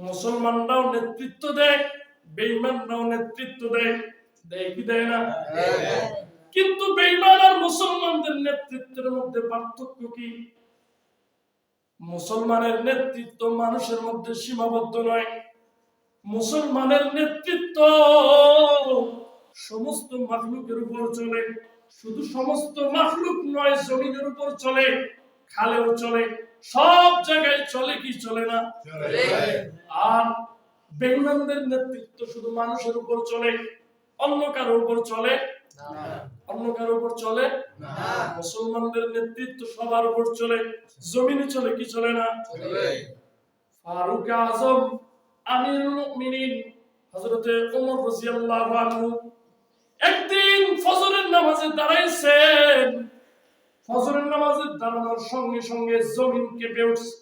মুসলমানরাও নেতৃত্ব দেয়, বেঈমানরাও নেতৃত্ব দেয়, দেয় কি দেয় না? কিন্তু বেঈমান আর মুসলমানদের নেতৃত্বের মধ্যে পার্থক্য কি? মুসলমানের নেতৃত্ব মানুষের মধ্যে সীমাবদ্ধ নয়। মুসলমানের নেতৃত্ব সমস্ত মাখলুকের উপর চলে। শুধু সমস্ত মাখলুক নয়, জমিনের উপর চলে, খালেও চলে, সব জায়গায় চলে কি চলে না? আর বেঈমানদের নেতৃত্ব শুধু মানুষের উপর চলে, অন্য কারো উপর চলে না। অন্য কারো উপর চলে না। মুসলমানদের নেতৃত্ব সবার উপর চলে, জমিনে চলে কি চলে না? ফারুক আজম আমিরুল মুমিনিন হযরতে ওমর রাদিয়াল্লাহু আনহু একদিন ফজরের নামাজে দাঁড়াইছেন। ফজরের নামাজে দাঁড়ানোর সঙ্গে সঙ্গে জমিন কেঁপে উঠছে।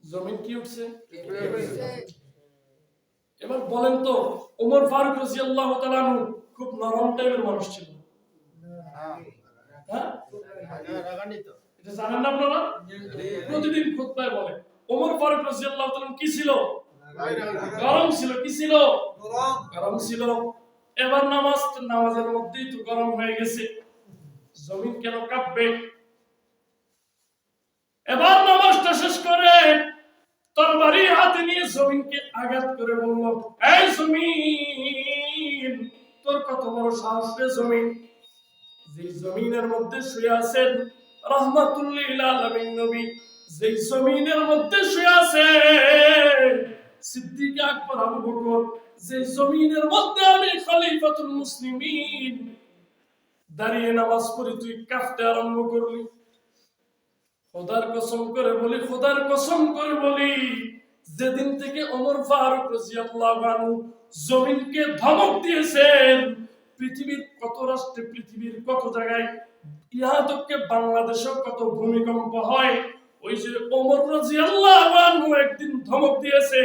জমিন কি উঠছে? এবার বলেন তো, ওমর ফারুক রাদিয়াল্লাহু তাআলা আনহু খুব নরম টাইপের মানুষ ছিল? হ্যাঁ, এটা জানেন না আপনারা? প্রতিদিন খুতবায় বলে ওমর ফারুক রাদিয়াল্লাহু তাআলা কি ছিল? গরম ছিল। কি ছিল? গরম ছিল। এবার নামাজের মধ্যেই তো গরম হয়ে গেছে, জমিন কেন কাঁপবে? এবার নামাজটা শেষ করে তরবারি হাতে নিয়ে জমিনকে আঘাত করে বলল, এই জমিন, তোর কত বড় সাহস রে জমিন! যে জমিনের মধ্যে শুয়ে আছেন রাহমাতুল লিল আলামিন নবী, যে জমিনের মধ্যে শুয়ে আছে সিদ্দিক আকবর আবু বকর, যে জমিনের মধ্যে আমি খলিফাতুল মুসলিমিন দাঁড়িয়ে নামাজ পড়ি, তুই কাঁপতে আরম্ভ করলি। খোদার কসম করে বলি, খোদার কসম করে বলি, যেদিন থেকে ওমর ফারুক রাদিয়াল্লাহু আনহু জমিনকে ধমক দিয়েছেন, পৃথিবীর কত রাষ্ট্রে, পৃথিবীর কত জায়গায়, ইহা তককে বাংলাদেশেও কত ভূমিকম্প হয়, ওই যে ওমর রাদিয়াল্লাহু আনহু একদিন ধমক দিয়েছে,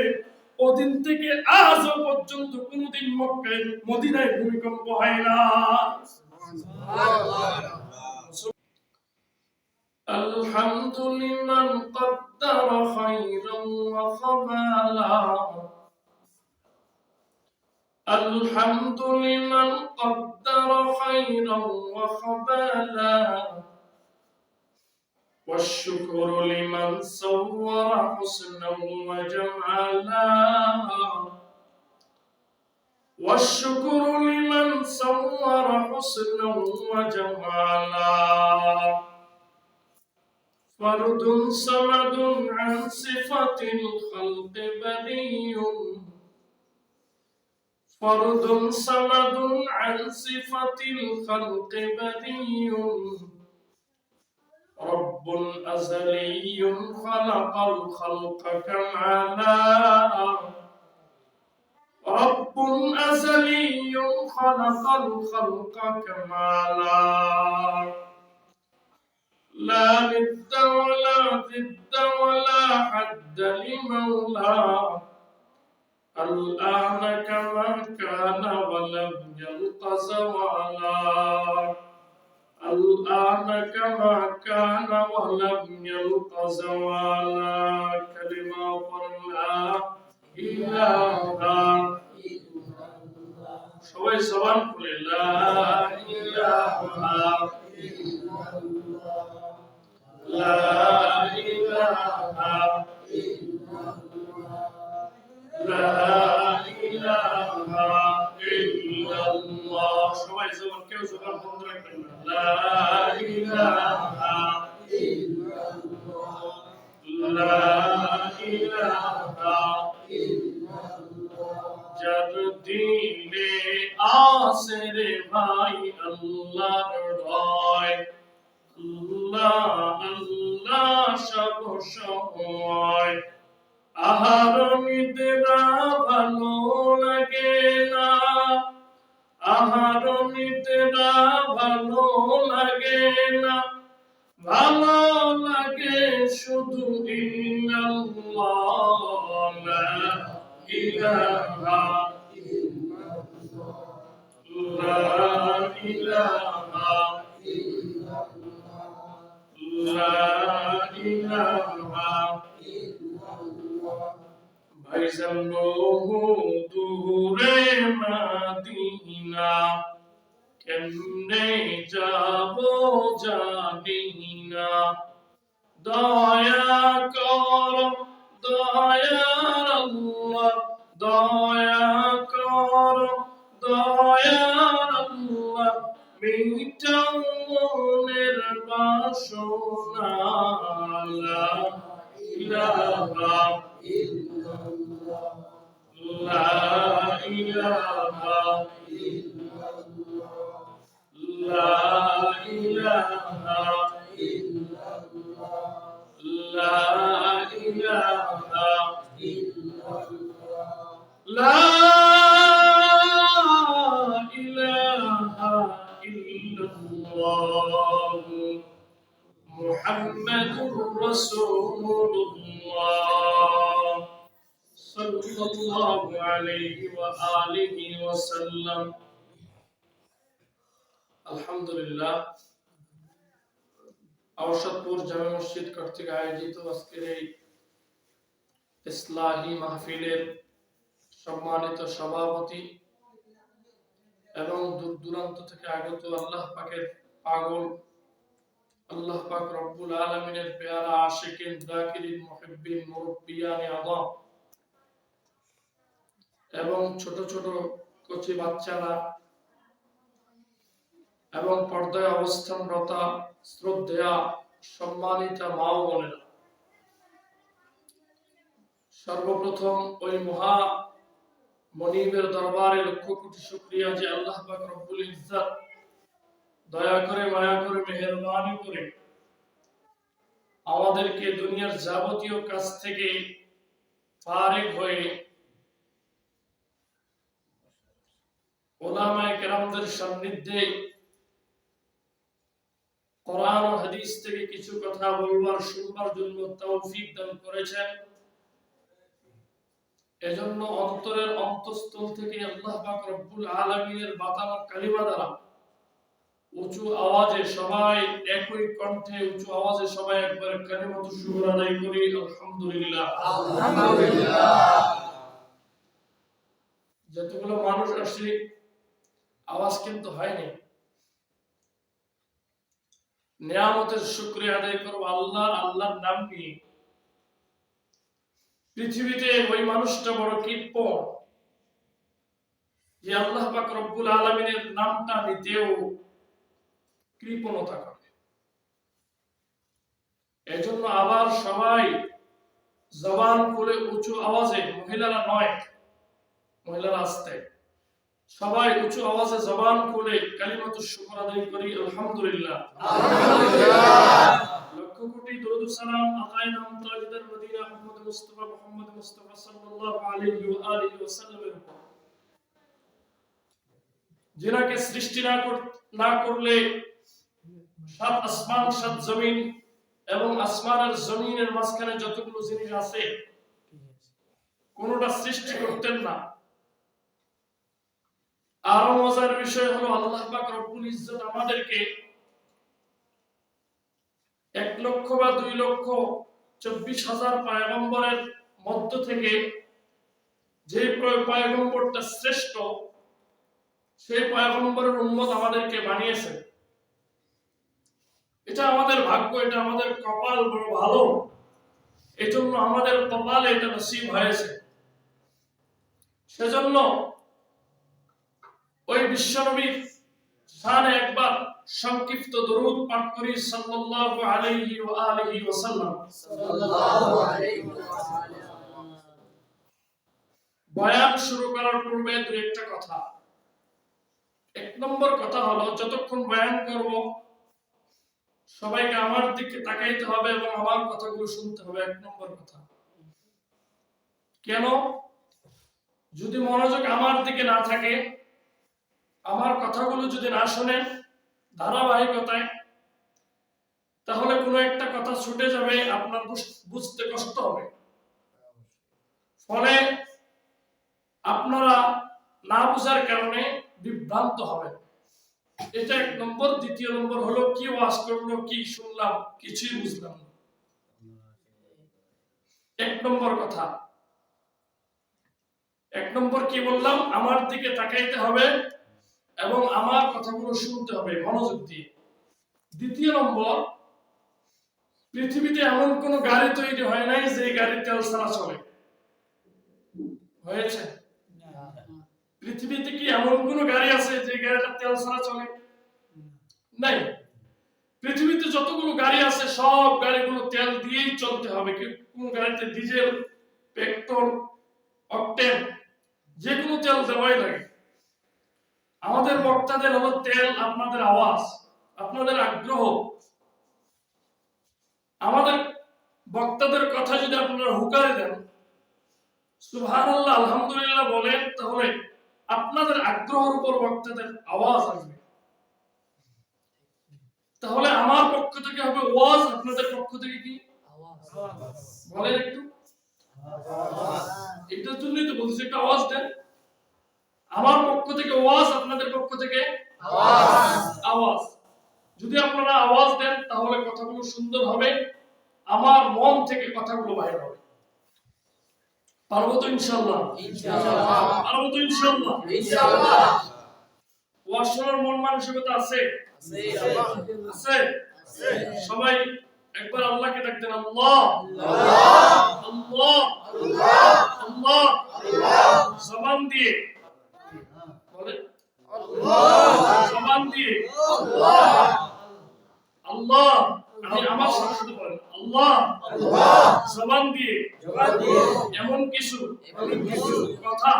ওদিন থেকে আজও পর্যন্ত কোনদিন মক্কায় মদিনায় ভূমিকম্প হয় না। الحمد لمن قدر خيرا وخبالا الحمد لمن قدر خيرا وخبالا والشكر لمن صور حسنا وجمالا والشكر لمن صور حسنا وجمالا فرد صمد عن صفة الخلق بري فرد صمد عن صفة الخلق بري رب أزلي خلق الخلق كمالا رب أزلي خلق الخلق كمالا لا ند ولا ضد ولا حد لمولاه الآن كما كان ولم يلق زوالا الآن كما كان ولم يلق زوالا كلمة لا إله সবাই জবান খুলে লা ইলাহা ইল্লাল্লাহ লা ইলাহা ইল্লাল্লাহ লা ইলাহা ইল্লাল্লাহ সবাই জবান, কেউ জবান বন্ধ রাখবেন না। লা ইলাহা ইল্লাল্লাহ লা ইলাহা ইল্লাল্লাহ যার দিলে আসে রে ভাই আল্লাহর ভয়, আল্লাহ আল্লাহ সব সময়, আহার নিদ্রা ভালো লাগে না, আহার নিদ্রা ভালো লাগে না, ভালো লাগে শুধু ইল্লাল্লাহ লা ইলাহা ইল্লাল্লাহ লা ইলাহা ইল্লাল্লাহ লা ইলাহা ইল্লাল্লাহ ভাইজান বহু দূরে মদিনা কেমনে যাব জানি না দয়া কর দয়ার আল্লাহ দয়া কর দয়ার আল্লাহ মিটাও মনের বাসনা লা ইলাহা ইল্লাল্লাহ লা ইলাহা ইল্লাল্লাহ লা ইলাহা ইল্লাল্লাহ লা ইলাহা ইল্লাল্লাহ লা ইলাহা ইল্লাল্লাহ মুহাম্মাদুর রাসূলুল্লাহ সাল্লাল্লাহু আলাইহি ওয়া আলিহি ওয়াসাল্লাম। আলহামদুলিল্লাহ, আওশাদপুর জামে মসজিদ কর্তৃক আয়োজিত আজকের এই ইসলাহি মাহফিলের সম্মানিত সভাপতি এবং দূর দূরান্ত থেকে আগত আল্লাহ পাকের পাগল, আল্লাহ পাক রব্বুল আলামিনের পেয়ারা আশিকিন যাকিরিন মুহিব্বিন মুরব্বিয়ানে আযম এবং ছোট ছোট কচি বাচ্চারা এবং পর্দায় অবস্থানরতা শ্রদ্ধেয়া সম্মানিতা মা ও বোনেরা, সর্বপ্রথম ওই মহা মনিবের দরবারে লক্ষ কোটি শুকরিয়া যে আল্লাহ পাক রব্বুল ইজ্জত দয়া করে মায়া করে মেহেরবানি করে আমাদেরকে দুনিয়ার যাবতীয় কাজ থেকে ফারিগ হয়ে উলামায়ে কেরামদের সান্নিধ্যে কোরআন ও হাদিস থেকে কিছু কথা বলবার শুনবার জন্য তৌফিক দান করেছেন। এজন্য অন্তরের অন্তঃস্থল থেকে আল্লাহ পাক রব্বুল আলামিনের বাতানো কালিমা দ্বারা উঁচু আওয়াজে সবাই একই কণ্ঠে উঁচু আওয়াজে সবাই একবার কালিমাতুশ শুকর আদায় করি আলহামদুলিল্লাহ। আলহামদুলিল্লাহ। যতগুলো মানুষ আসে আওয়াজ কিন্তু হয়নি, নিয়ামতের শুকরিয়া আদায় করব আল্লাহর নাম নিয়ে। পৃথিবীতে ওই মানুষটা বড় কৃপণ যে আল্লাহ পাক রব্বুল আলামিনের নামটা নিতেও কৃপণতা করে। এজন্য আবার সবাই জবান খুলে উঁচু আওয়াজে, মহিলারা নয়, মহিলারা আস্তে, সবাই উঁচু আওয়াজে জবান খুলে কালিমাতুশ শুকর আদায় করি আলহামদুলিল্লাহ। আলহামদুলিল্লাহ। লক্ষ কোটি দরুদ ও সালাম আকায়ে নাম তাজদার মদিনা মুহাম্মদ মুস্তাফা সাল্লাল্লাহু আলাইহি ওয়া আলিহি ওয়াসাল্লামের উপর, যিনাকে সৃষ্টি না করলে সাত আসমান সাত জমিন এবং আসমান আর জমিনের মাঝখানে যতগুলো জিনিস আছে কোনটা সৃষ্টি করতেন না। আরো মজার বিষয় হলো আল্লাহ পাক রব্বুল ইজ্জত আমাদেরকে 1,00,000 বা 2,24,000 পয়গম্বরের মধ্য থেকে যে পয়গম্বরটা শ্রেষ্ঠ সেই পয়গম্বরের উম্মত আমাদেরকে বানিয়েছে। এটা আমাদের ভাগ্য, এটা আমাদের কপাল বড় ভালো, এজন্য আমাদের কপালে এটা নসিব হয়েছে। সেজন্য ওই বিশ্বনবীর শানে একবার সংক্ষিপ্ত দরুদ পাঠ করি সাল্লাল্লাহু আলাইহি ওয়া আলিহি ওয়াসাল্লাম। সাল্লাল্লাহু আলাইহি ওয়াসাল্লাম। বয়ান শুরু করার পূর্বে দুই একটা কথা। এক নম্বর কথা হলো, যতক্ষণ বয়ান করব সবাইকে আমার দিকে তাকাইতে হবে এবং আমার কথাগুলো শুনতে হবে। এক নম্বর কথা। কেন? যদি মনোযোগ আমার দিকে না থাকে, আমার কথাগুলো যদি না শুনেন ধারাবাহিকতায়, তাহলে কোনো একটা কথা ছুটে যাবে, আপনার বুঝতে কষ্ট হবে। ফলে আপনারা না বুঝার কারণে বিভ্রান্ত হবেন। এটা এক নম্বর। দ্বিতীয় নম্বর হলো, কি ওয়াজ করলো, কি শুনলাম, কিছুই বুঝলাম না। এক নম্বর কথা। এক নম্বর কি বললাম, আমার দিকে তাকাইতে হবে এবং আমার কথাগুলো শুনতে হবে মনোযোগ দিয়ে। দ্বিতীয় নম্বর, পৃথিবীতে এমন কোন গাড়ি তৈরি হয় নাই যে গাড়ি তেল ছাড়া চলে। হয়েছে? পৃথিবীতে কি এমন কোন গাড়ি আছে যে গাড়িটা তেল ছাড়া চলে? নাই। পৃথিবীতে যতগুলো গাড়ি আছে সব গাড়িগুলো তেল দিয়েই চলতে হবে। কোন গাড়িতে ডিজেল, পেট্রোল, অকটেন যে কোনো তেল দেওয়াই লাগে। আমাদের বক্তাদের হলো তেল আপনাদের আওয়াজ, আপনাদের আগ্রহ। আমাদের বক্তাদের কথা যদি আপনারা হুকারে দেন, সুবহানাল্লাহ, আলহামদুলিল্লাহ বলেন, তাহলে আপনাদের আগ্রহের উপর বক্তাদের আওয়াজ আসবে। তাহলে আমার পক্ষ থেকে হবে ওয়াজ, আপনাদের পক্ষ থেকে কি বলেন একটু? এটার জন্যই তো বলছি একটা আওয়াজ দেন। আমার পক্ষ থেকে ওয়াজ, আপনাদের পক্ষ থেকে আওয়াজ। যদি আপনারা আওয়াজ দেন তাহলে কথাগুলো সুন্দর হবে, আমার মন থেকে কথাগুলো বাইর হবে। পারবো তো ইনশাআল্লাহ? পারবো তো ইনশাআল্লাহ? ওয়াজ শোনার মন মানসিকতা আছে? আছে? সবাই একবার আল্লাহকে ডাক দেন, আল্লাহ আল্লাহ আল্লাহ। জবান দিয়ে বলেন, জবান দিয়ে আল্লাহ। আমার সাথে বলেন, আল্লাহ। জবান দিয়ে এমন কিছু কথা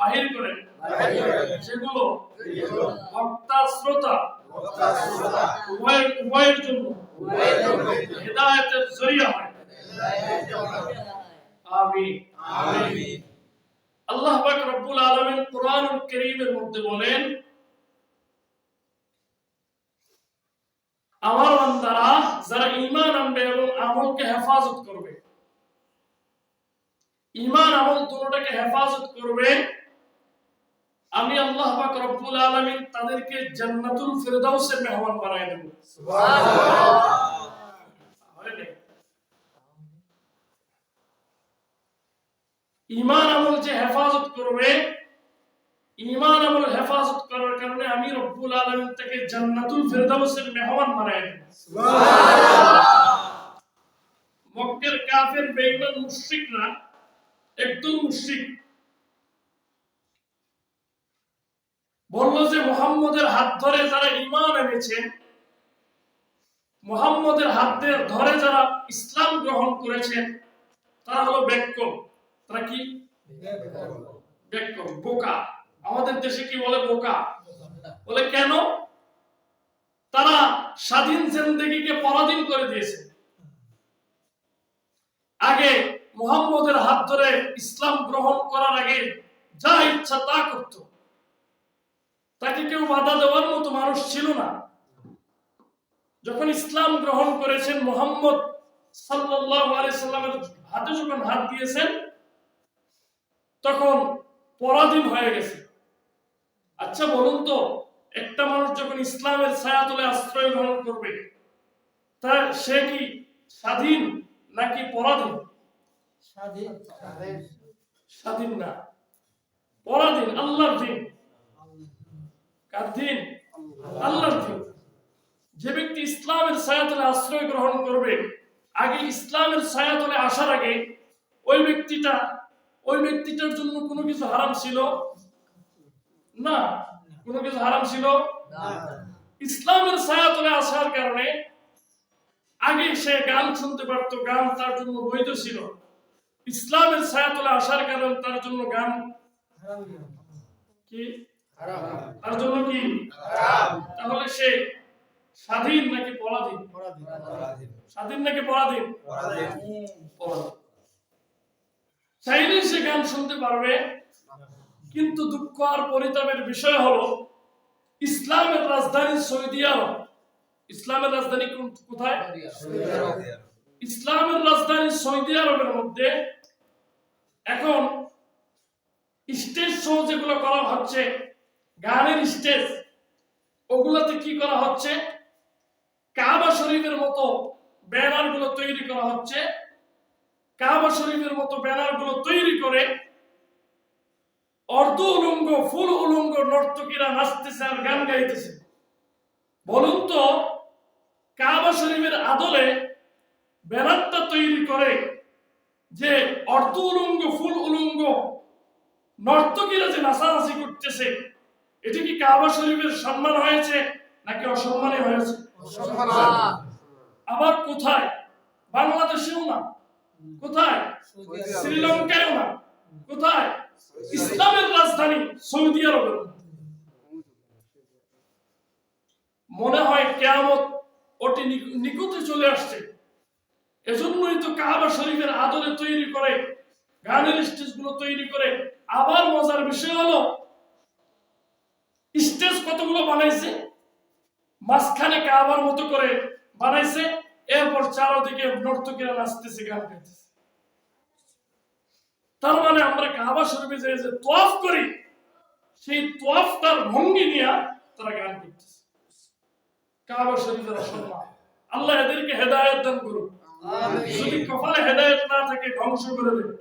বাহির করেন যেগুলো বক্তা শ্রোতা উভয়ের জন্য হিদায়াতের জরিয়া হয়। আমিন। আল্লাহ পাক রব্বুল আলামিন কোরআনুল কারীমের মধ্যে বলেন, আমার বান্দারা যারা ঈমান আনবে এবং আমলকে হেফাজত করবে, ঈমান আমল দুটোটাকে হেফাজত করবে, আমি আল্লাহ পাক রব্বুল আলামিন তাদেরকে জান্নাতুল ফিরদাউসের মেহমান বানায় দেব। সুবহানাল্লাহ। ঈমান আমল যে হেফাজত করবে, ঈমান আমল হেফাজত করার কারণে আমি রব্বুল আলামিন তাকে জান্নাতুল ফিরদাউসের মেহমান বানায় দেব। সুবহানাল্লাহ। মক্কার কাফের বেঈমান মুশরিকরা, একদম মুশরিক, বলল যে মুহাম্মদের হাত ধরে যারা ঈমান এনেছে, মুহাম্মদের হাত ধরে যারা ইসলাম গ্রহণ করেছেন, তারা হলো বেক্কম। তারা কি? বেক্কম, বোকা। আমাদের দেশে কি বলে? বোকা বলে। কেন? তারা স্বাধীন জিন্দেগিকে পরাধীন করে দিয়েছে। আগে মুহাম্মদের হাত ধরে ইসলাম গ্রহণ করার আগে যা ইচ্ছা তা করত, তাকে কেউ বাধা দেওয়ার মতো মানুষ ছিল না। যখন ইসলাম গ্রহণ করেছেন, মুহাম্মদ সাল্লাল্লাহু আলাইহি সাল্লামের হাতে যখন হাত দিয়েছেন, তখন পরাধীন হয়ে গেছে। আচ্ছা বলুন তো, একটা মানুষ যখন ইসলামের ছায়াতলে আশ্রয় গ্রহণ করবে, তার সে কি স্বাধীন নাকি পরাধীন? স্বাধীন না, পরাধীন। আল্লাহর দিন। কার দিন? আল্লাহর দিন। যে ব্যক্তি ইসলামের ছায়াতলে আশ্রয় গ্রহণ করবে, আগে ইসলামের ছায়াতলে আসার আগে ওই ব্যক্তিটার জন্য কোনো কিছু হারাম ছিল না। কোনো কিছু হারাম ছিল না। ইসলামের ছায়াতলে আসার কারণে আগে সে গান শুনতে পারত, গান তার জন্য বৈধ ছিল। ইসলামের ছায়াতলে আসার কারণে তার জন্য গান কি হারাম, তার জন্য কি হারাম। তাহলে সে স্বাধীন নাকি পরাধীন? স্বাধীন নাকি পরাধীন? চাইলে সে গান শুনতে পারবে, কিন্তু দুঃখ আর পরিতাপের বিষয় হলো ইসলামের রাজধানী সৌদি আরব। ইসলামের রাজধানী কোথায়? ইসলামের রাজধানী সৌদি আরবের মধ্যে এখন স্টেজ শো যেগুলো করা হচ্ছে, গানের স্টেজ, ওগুলোতে কি করা হচ্ছে? কাবা শরীফের মতো ব্যানার গুলো তৈরি করা হচ্ছে। কাবা শরীফের মতো ব্যানার গুলো তৈরি করে অর্ধ উলঙ্গ ফুল উলঙ্গ নর্তকীরা নাচতেছে আর গান গাইতেছে। বলুন তো, কাবা শরীফের আদলে ব্যানারটা তৈরি করে যে অর্ধ উলঙ্গ ফুল উলঙ্গ নর্তকীরা যে নাচানাচি করতেছে, এটা কি কাবা শরীফের সম্মান হয়েছে নাকি অসম্মানে হয়েছে? আবার কোথায়? বাংলাদেশেও না, কোথায়? শ্রীলঙ্কায়ও না, কোথায়? ইসলামের রাজধানী সৌদি আরবের। মনে হয় কিয়ামত অতি নিকটে চলে আসছে। এজন্যই তো কাবা শরীফের আদলে তৈরি করে গানের স্টেজ গুলো তৈরি করে। আবার মজার বিষয় হলো, স্টেজ কতগুলো বানাইছে, মাঝখানে কাবার মতো করে বানাইছে, এরপর চারদিকে নর্তকীরা নাচতেছে, গান গাইতেছে। তার মানে আমরা কাবা শরীফে যে তোয়াফ করি, সেই তোয়াফটার ভঙ্গি নিয়ে তারা গান করতেছে। কাবা শরীফের সম্মান। আল্লাহ এদেরকে হেদায়েত দান করুন। যদি কপালে হেদায়েত না থাকে ধ্বংস করে দেবে।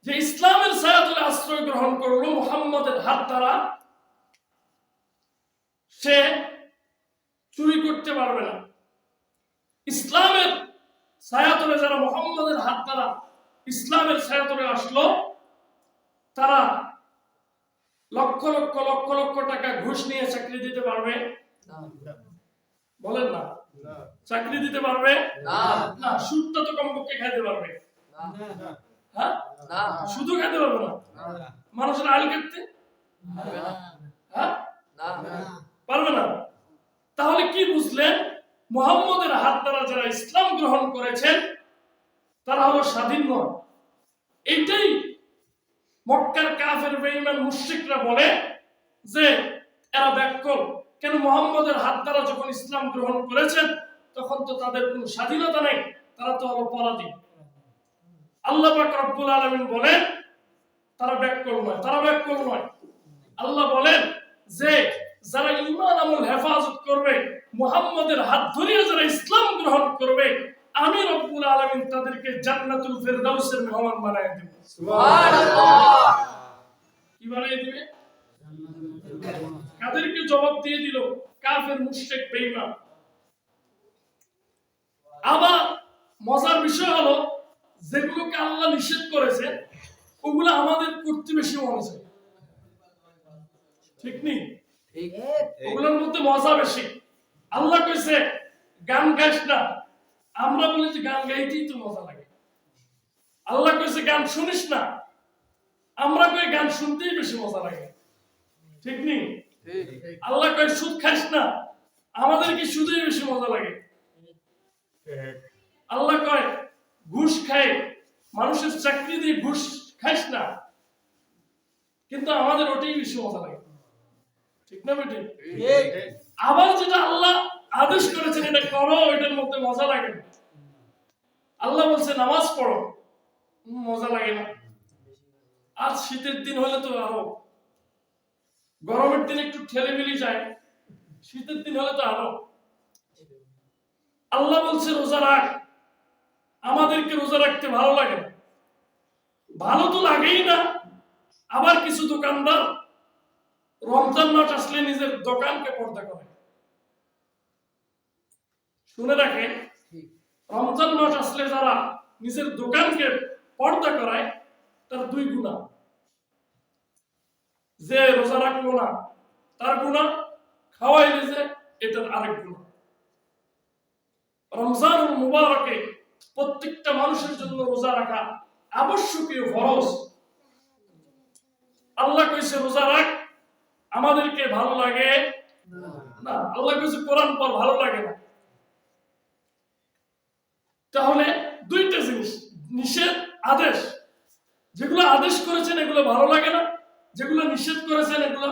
যে ইসলামের ছায়াতলে আশ্রয় গ্রহণ করলো মুহাম্মদের হাত দ্বারা, সে চুরি করতে পারবে না। ইসলামের ছায়াতলে যারা মুহাম্মদের হাত দ্বারা ইসলামের ছায়াতলে আসলো, তারা লক্ষ লক্ষ লক্ষ লক্ষ টাকা ঘুষ নিয়ে চাকরি দিতে পারবে? বলেন না। চাকরি দিতে পারবে না। সুদটা তো কমপক্ষে খাইতে পারবে? হ্যাঁ, শুধু খাইতে পারবে না। মানুষের আইল কাটতে পারবে না। তাহলে কি বুঝলেন? মুহাম্মদের হাত দ্বারা যারা ইসলাম গ্রহণ করেছেন তারা হলো স্বাধীন নয়। এইটাই মক্কার কাফের বেঈমান মুশরিকরা বলে যে এরা ব্যাককল। কেন? মুহাম্মদের হাত দ্বারা যখন ইসলাম গ্রহণ করেছেন তখন তো তাদের কোনো স্বাধীনতা নেই, তারা তো হলো পরাধী। আল্লাহ পাক রব্বুল আলামিন বলেন তারা ব্যাককল নয়, তারা ব্যাককল নয়। আল্লাহ বলেন যে যারা ঈমান আমল হেফাজত করবে, মুহাম্মদের হাত ধরে যারা ইসলাম গ্রহণ করবে, আমি রব্বুল আলামিন তাদেরকে জান্নাতুল ফেরদাউসের মেহমান বানায় দেব। সুবহানাল্লাহ। কি বানায় দিবে? কাদেরকে জবাব দিয়ে দিল? কাফের মুশরিক বেঈমান। আবার মজার বিষয় হলো, যেগুলোকে আল্লাহ নিষেধ করেছে ওগুলো আমাদের করতে বেশি মনে চায়। ঠিক নেই? ওগুলোর মধ্যে মজা বেশি। আল্লাহ কইছে গান গাইস না, আমরা বলি যে গান গাইতেই তো মজা লাগে। আল্লাহ কইছে গান শুনিস না, আমরা কই গান শুনতেই বেশি মজা লাগে। ঠিক নেই? আল্লাহ কয় সুদ খাইস না, আমাদের কি সুদেই বেশি মজা লাগে। আল্লাহ কয় ঘুষ খায়, মানুষের চাকরি দিয়ে ঘুষ খাইস না, কিন্তু আমাদের ওটাই বেশি মজা লাগে। ঠিক না বেটি? আবার যেটা আল্লাহ আদেশ করেছেন এটা করো, এটার মধ্যে মজা লাগে না। আল্লাহ বলছে নামাজ পড়ো, মজা লাগে না। আজ শীতের দিন হলে তো আরো, গরমের দিন একটু ঠেলে মিলি যায়, শীতের দিন হলে তো আরো। আল্লাহ বলছে রোজা রাখ, আমাদেরকে রোজা রাখতে ভালো লাগে না। ভালো তো লাগেই না। আবার কিছু দোকানদার রমজান মাস আসলে নিজের দোকানকে পর্দা করে। শুনে রাখেন, রমজান মাস আসলে যারা নিজের দোকানকে পর্দা করায় তার দুই গুনাহ। যে রোজা রাখলো না তার গুনাহ, খাওয়াইলে যে এটার আরেক গুনাহ। রমজানুল মুবারকে প্রত্যেকটা মানুষের জন্য রোজা রাখা আবশ্যকীয়, ফরজ। আল্লাহ কইছে রোজা রাখ, আমাদেরকে ভালো লাগে না। আল্লাহ কইছে কোরআন পড়, ভালো লাগে না। তাহলে দুইটা জিনিস, নিষেধ আদেশ। যেগুলো আদেশ করেছেন এগুলো ভালো লাগে না, যেগুলো নিষেধ করেছেন এগুলো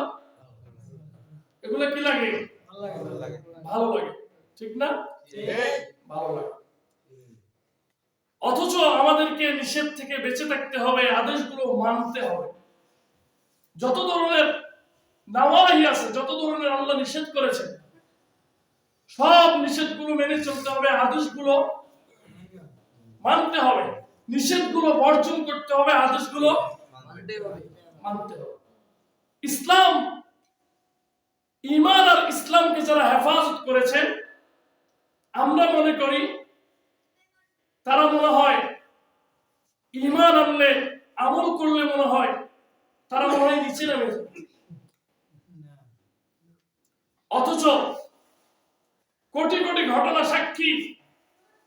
কি লাগে? ভালো লাগে। ঠিক না? ভালো লাগে। অথচ আমাদেরকে নিষেধ থেকে বেঁচে থাকতে হবে, আদেশগুলো মানতে হবে। যত ধরনের নাওয়াহি আছে, যত ধরনের আল্লাহ নিষেধ করেছেন, সব নিষেধগুলো মেনে চলতে হবে, আদেশগুলো মানতে হবে। নিষেধগুলো বর্জন করতে হবে, আদেশগুলো মানতে হবে। ইসলাম, ঈমান আর ইসলামকে যারা হেফাজত করেছে, আমরা মনে করি তারা মনে হয় ঈমান আনলে, আমল করলে মনে হয় তারা মনে হয় নিচে নেমে যাবে। অথচ কোটি কোটি ঘটনা সাক্ষী,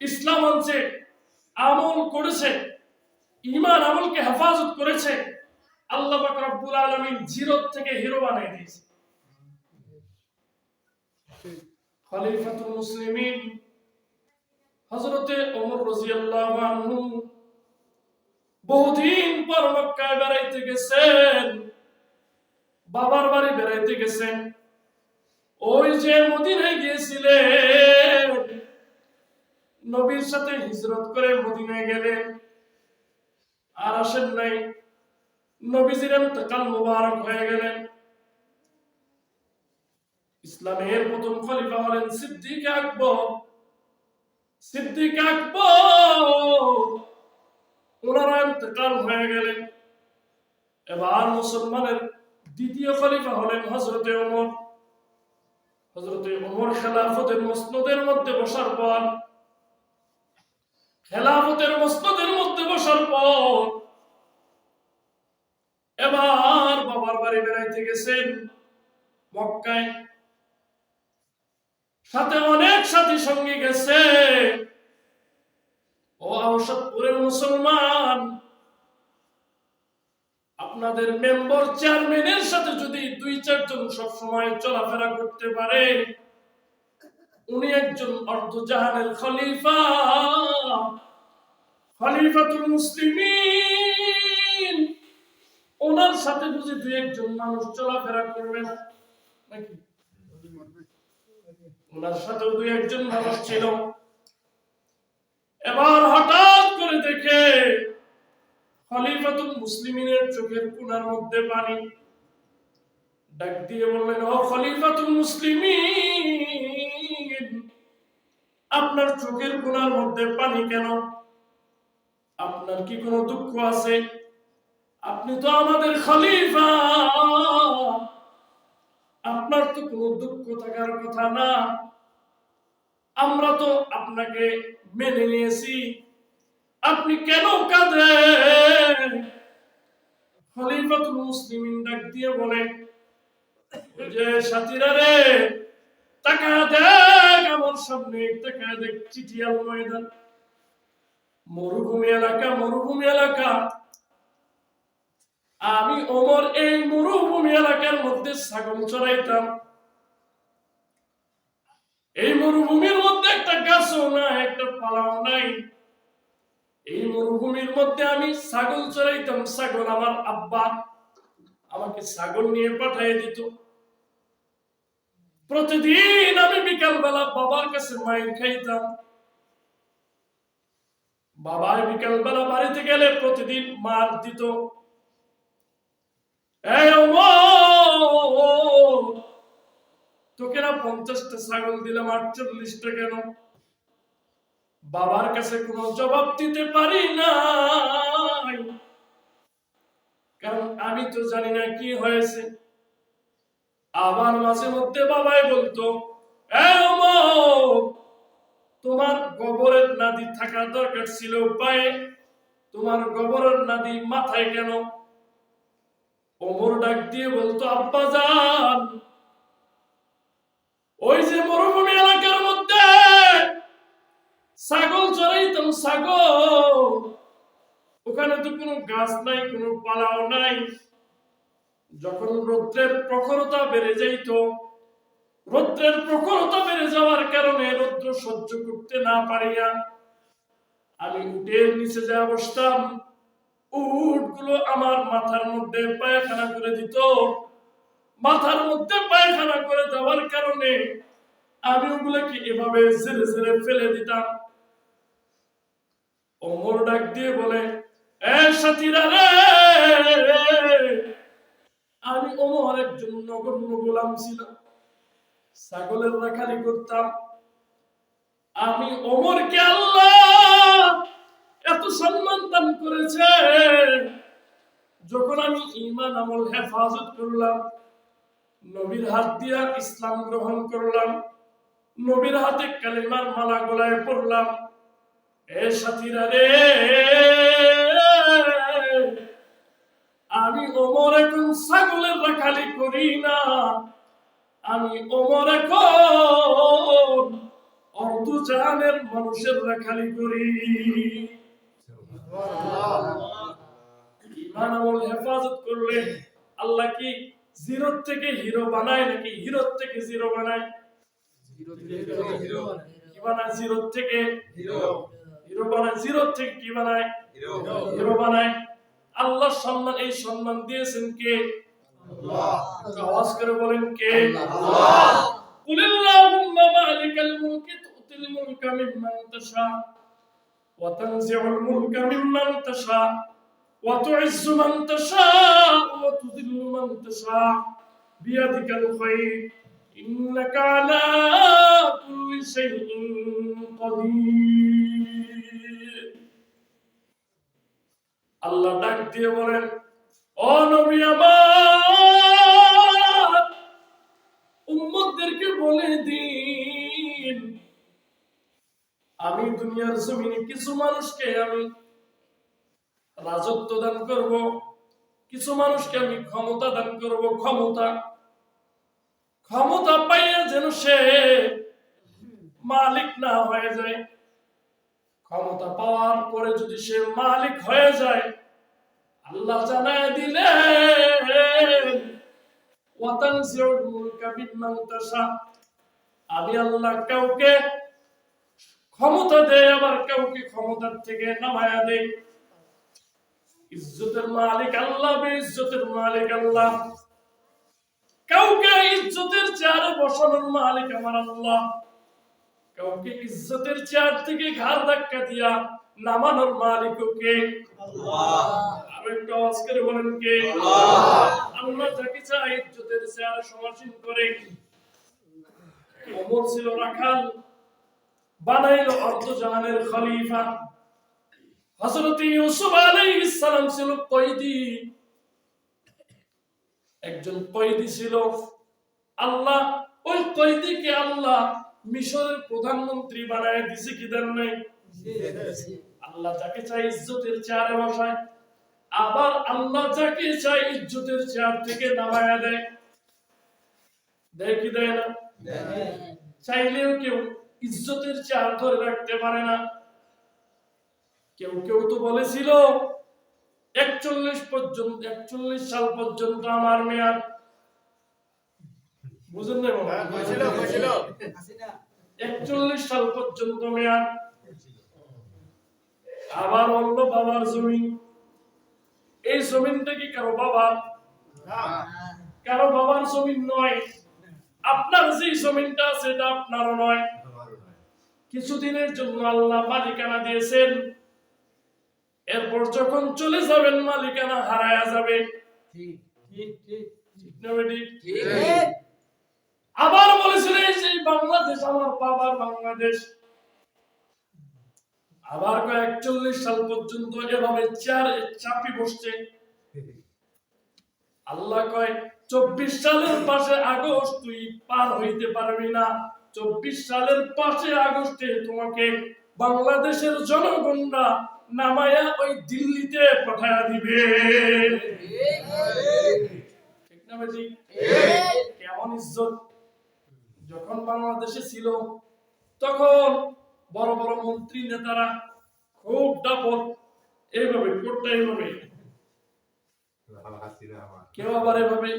ইসলাম আনছে, আমল করেছে, ঈমান আমলকে হেফাজত করেছে, আল্লাহ পাক রব্বুল আলামিন জিরো থেকে হিরো বানিয়ে দিয়েছে। খলিফাতুল মুসলিমিন হযরতে ওমর রাদিয়াল্লাহু আনহু বহুদিন পর মক্কায় বেড়াইতে গেছেন, বাবার বাড়ি বেড়াইতে গেছেন। ওই যে মদিনায় গিয়েছিলেন, নবীর সাথে হিজরত করে মদিনায় গেলেন, আর আসেন নাই। নবীজির ইন্তেকাল মুবারক হয়ে গেলেন। ইসলামের প্রথম খলিফা হলেন সিদ্দিক আকবর। সিদ্দিক আকবর ওনারা ইন্তেকাল হয়ে গেলেন। এবার মুসলমানের দ্বিতীয় খলিফা হলেন হযরতে ওমর। হযরতে ওমর খেলাফতের মসনদের মধ্যে বসার পর, এবার বাবার বাড়ি বেড়াইতে গেছেন মক্কায়, সাথে অনেক সাথী সঙ্গী গেছে। ও আওসাদপুরের মুসলমান, আপনাদের মেম্বার চেয়ারম্যানের সাথে যদি 2-4 জন সবসময় চলাফেরা করতে পারে, উনি একজন অর্ধজাহানের খলিফা, খলিফাতুল মুসলিমিন। ওনার সাথে বুঝি 2-1 জন মানুষ চলাফেরা করবে না নাকি? ওনার সাথে 2-1 জন মানুষ ছিল। এবার হঠাৎ করে দেখে খলিফাতুল মুসলিমিনের চোখের কোণার মধ্যে পানি। ডাক দিয়ে বললেন, ও খলিফাতুল মুসলিমিন, আপনার চোখের কোণার মধ্যে পানি কেন? আপনার কি কোনো দুঃখ আছে? আপনি তো আমাদের খলিফা, আপনার তো কোনো দুঃখ থাকার কথা না। আমরা তো আপনাকে মেনে নিয়েছি, আপনি কেন কাঁদেন? খলিফাতুল মুসলিমিন ডাক দিয়ে বলে, যে সাথীরা রে, তাকায় দেখ আমার সামনে, তাকায় দেখ চিটিয়াল ময়দান, মরুভূমি এলাকা, মরুভূমি এলাকা। আমি ওমর এই মরুভূমি এলাকার মধ্যে ছাগল চড়াইতাম। এই মরুভূমির মধ্যে একটা গাছও নাই, একটা পালাও নাই। এই মরুভূমির মধ্যে আমি ছাগল চড়াইতাম। ছাগল আমার আব্বা আমাকে ছাগল নিয়ে পাঠিয়ে দিত। প্রতিদিন আমি বিকাল বেলা বাবার কাছে মাইর খাইতাম। বাবা বিকাল বেলা বাড়িতে গেলে প্রতিদিন মার দিত। তোকে না 50টা ছাগল দিলাম, 48টা কেন? বাবার কাছে কোনো জবাব দিতে পারি না, কারণ আমি তো জানি না কি হয়েছে। আবার মাঝে মধ্যে বাবাই বলতো, তোমার গোবরের নাদি থাকা দরকার ছিল পায়ে, তোমার গোবরের নাদি মাথায় কেন? ওমর ডাক দিয়ে বলতো, আব্বা জান, ওই যে মরুভূমি এলাকার মধ্যে ছাগল চড়াইতাম, ছাগল, ওখানে তো কোনো গাছ নাই, কোনো পালাও নাই। যখন রৌদ্রের প্রখরতা বেড়ে যাইত, রৌদ্রের প্রখরতা বেড়ে যাওয়ার কারণে রৌদ্র সহ্য করতে না পারিয়া আমি উটের নিচে যা বসতাম। উটগুলো আমার মাথার মধ্যে পায়খানা করে দিত। মাথার মধ্যে পায়খানা করে দেওয়ার কারণে আমি ওগুলোকে এভাবে ঝেড়ে ঝেড়ে ফেলে দিতাম। ওমর ডাক দিয়ে বলে, সাথীরা রে, আমি ওমর একজন নগণ্য গোলাম ছিলাম, ছাগলের রাখালি করতাম। আমি ওমরকে আল্লাহ এত সম্মান দান করেছে, যখন আমি ঈমান আমল হেফাজত করলাম, নবীর হাত দিয়া ইসলাম গ্রহণ করলাম, নবীর হাতে কালিমার মালা গলায় পড়লাম, এ সাথীরা রে, আমি ওমর এখন ছাগলের রাখালি করি না, আমি ওমর এখন অর্ধজাহানের মানুষের রাখালি করি। ঈমান আমল হেফাজত করলে আল্লাহ কি জিরো থেকে হিরো বানায় নাকি হিরো থেকে জিরো বানায়? কি বানায়? জিরো থেকে হিরো বানায়। জিরো থেকে কি বানায়? হিরো বানায়। আল্লাহ সম্মান, এই সম্মান দিয়েছেন কে? আল্লাহ। আওয়াজ করে বলেন কে? আল্লাহ। কুলিল্লাহুম্মা মালিকাল মুলকি তুতিল মুলকা মিম্মান তাশা ওয়া তানজিউল মুলকা মিম্মান তাশা ওয়া তুইজ্জু মান তাশা ওয়া তুযিল্লু মান তাশা বিয়াদিকাল খায়র ইন্নাকা আলা কুল্লি শাইইন কাদির। আল্লাহ ডাক দিয়ে বলেন, ও নবী আমার উম্মতদেরকে বলে দিন, আমি দুনিয়ার জমিনে কিছু মানুষকে আমি রাজত্ব দান করব, কিছু মানুষকে আমি ক্ষমতা দান করব। ক্ষমতা পাইয়া যেন সে মালিক না হয়ে যায়। ক্ষমতা পাওয়ার পরে যদি সে মালিক হয়ে যায়, আল্লাহ জানায় দিলেন, ওয়া তানজিউল মুলকা মিম্মান তাশা, আমি আল্লাহ কাউকে ক্ষমতা দেয়, আবার কাউকে ক্ষমতার থেকে নামায়া দেয়। ইজ্জতের মালিক আল্লাহ, বেইজ্জতের মালিক আল্লাহ। কাউকে ইজ্জতের চেয়ারে বসানোর মালিক আমার আল্লাহ, কাউকে ইজ্জতের চেয়ার থেকে ঘাড় ধাক্কা দিয়া নামানোর মালিক কে? আল্লাহ। আর একটু আওয়াজ করে বলেন কে? আল্লাহ। আল্লাহ যাকে চায় ইজ্জতের চেয়ারে সমাসীন করে। ওমর ছিল রাখাল, বানাইলো অর্ধজাহানের খলিফা। হযরত ইউসুফ আলাইহিস সালাম ছিল কয়েদি, একজন কয়েদি ছিল। আল্লাহ ওই কয়েদিকে আল্লাহ মিশরের প্রধানমন্ত্রী বানায় দিছে কি দেন নাই? আল্লাহ যাকে চায় ইজ্জতের চেয়ারে বসায়, আবার আল্লাহ যাকে চায় ইজ্জতের চেয়ার থেকে নামায়া দেয়। দেয় কি দেয় না? চাইলেও কেউ ইজ্জতের চেয়ার ধরে রাখতে পারে না। কেউ কেউ তো বলেছিল 41 সাল পর্যন্ত আমার মেয়াদ। বুঝেন না? 41 সাল পর্যন্ত মেয়াদ। আবার অন্য বাবার জমিন, এই জমিনটা কি কারো বাবার? কারো বাবার জমিন নয়। আপনার যে জমিনটা আছে এটা আপনারও নয়। কিছুদিনের জন্য আল্লাহ মালিকানা দিয়েছেন, এরপর যখন চলে যাবেন মালিকানা হারায়া যাবে। আবার বলেছিলেন এই বাংলাদেশ আমার বাবার বাংলাদেশ। আবার 41 সাল পর্যন্ত এভাবে চেয়ারে চাপি বসছে। আল্লাহ কয় 24 সালের পাশে আগস্ট তুই পার হইতে পারবি না। 24 সালের পাশে আগস্টে তোমাকে বাংলাদেশের জনগণরা নামায়া ওই দিল্লিতে পাঠায়া দিবে। ঠিক না ভাই? কেমন ইজ্জত! যখন বাংলাদেশে ছিল তখন বড় বড় মন্ত্রী নেতারা খুব দাপট, এইভাবে কোটটা এইভাবে, কেউ আবার এভাবে,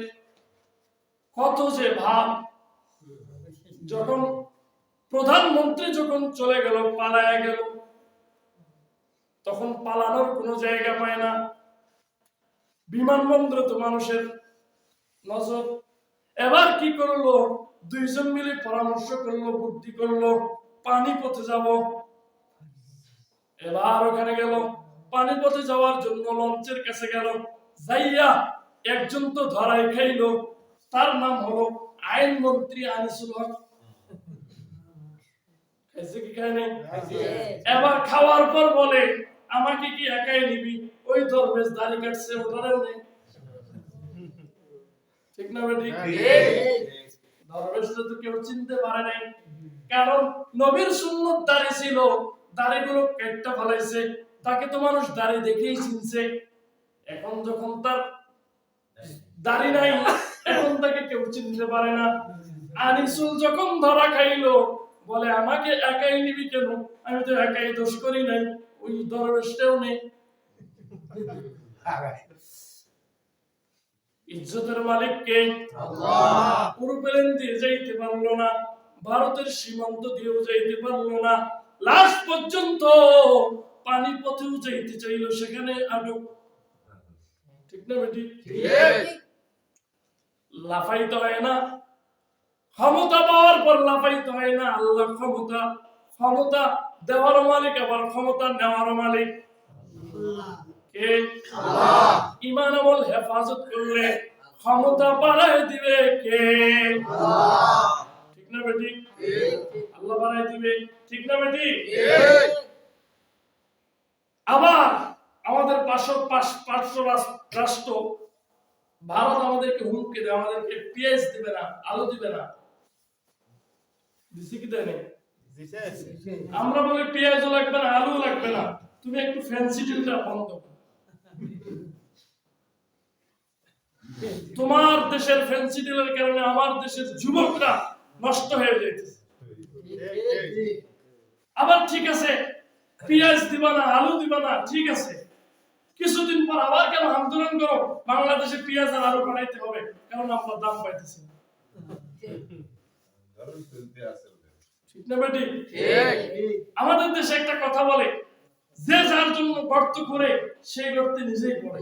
কত যে ভাব। যখন প্রধানমন্ত্রী যখন চলে গেল, পালায়া গেল, তখন পালানোর কোনো জায়গা পায় না। বিমানবন্দরে তো মানুষের নজর। এবার কি করলো? দুইজন মিলে পরামর্শ করলো, বুদ্ধি করলো, পানিপথে যাব। এবার ওখানে গেল, পানিপথে যাওয়ার জন্য লঞ্চের কাছে গেল। যাইয়া একজন তো ধরাই খাইলো, তার নাম হলো আইনমন্ত্রী আনিসুল হক। এবার খাওয়ার পর বলে, আমাকে কি একাই নিবি? ওই দরবেশ দাড়ি কাটছে ওটারেও নেই, ঠিক না বেটি? দরবেশটা তো কেউ চিনতে পারে নাই, কারণ নবীর সুন্নত দাড়ি ছিল, দাড়িগুলো কেটে ফেলাইছে, তাকে তো মানুষ দাড়ি দেখেই চিনছে। এখন যখন তার দাড়ি নাই, এখন তাকে কেউ চিনতে পারে না। আনিসুল যখন ধরা খাইলো, বলে আমাকে একাই নিবি কেন, আমি তো একাই দোষ করি নাই, ওই দরবেশটাও নেই। ইজ্জতের মালিক কে? আল্লাহ। পুরো প্লেন দিয়ে যাইতে পারলো না, ভারতের সীমান্ত দিয়েও যাইতে পারলো না, লাশ পর্যন্ত পানি পথেও যাইতে চাইলো, সেখানে আটক। ঠিক না বেটি? লাফাইতে হয় না, ক্ষমতা পাওয়ার পর লাফাইতে হয় না। আল্লাহ ক্ষমতা দেওয়ার মালিক, আবার ক্ষমতা নেওয়ার মালিক কে? আল্লাহ। ঈমান আমল হেফাজত করলে ক্ষমতা বাড়ায় দিবে কে? আল্লাহ। ঠিক না বেটি? আল্লাহ বাড়ায় দিবে, ঠিক না বেটি? আবার আমাদের পার্শ্ব রাষ্ট্র ভারত আমাদেরকে হুমকি দেয়, আমাদেরকে পেঁয়াজ দিবে না, আলু দিবে না, দিছে কি দেয় নাই? আমরা বলি পেঁয়াজও লাগবে না, আলু লাগবে না, তুমি একটু ফ্যান্সি ডিলটা বন্ধ করো। তোমার দেশের ফ্যান্সি ডিলের কারণে আমার দেশের যুবকরা নষ্ট হয়ে যাইতেছে। আবার ঠিক আছে, পেঁয়াজ দিবা না, আলু দিবা না, ঠিক আছে, কিছুদিন পর আবার কেন আন্দোলন করো, বাংলাদেশে পেঁয়াজ আর আলু বানাইতে হবে, কারণ আমরা দাম পাইতেছি। ঠিক না বেটি? আমাদের দেশে একটা কথা বলে, যে যার জন্য গর্ত করে সেই গর্তে নিজেই পড়ে।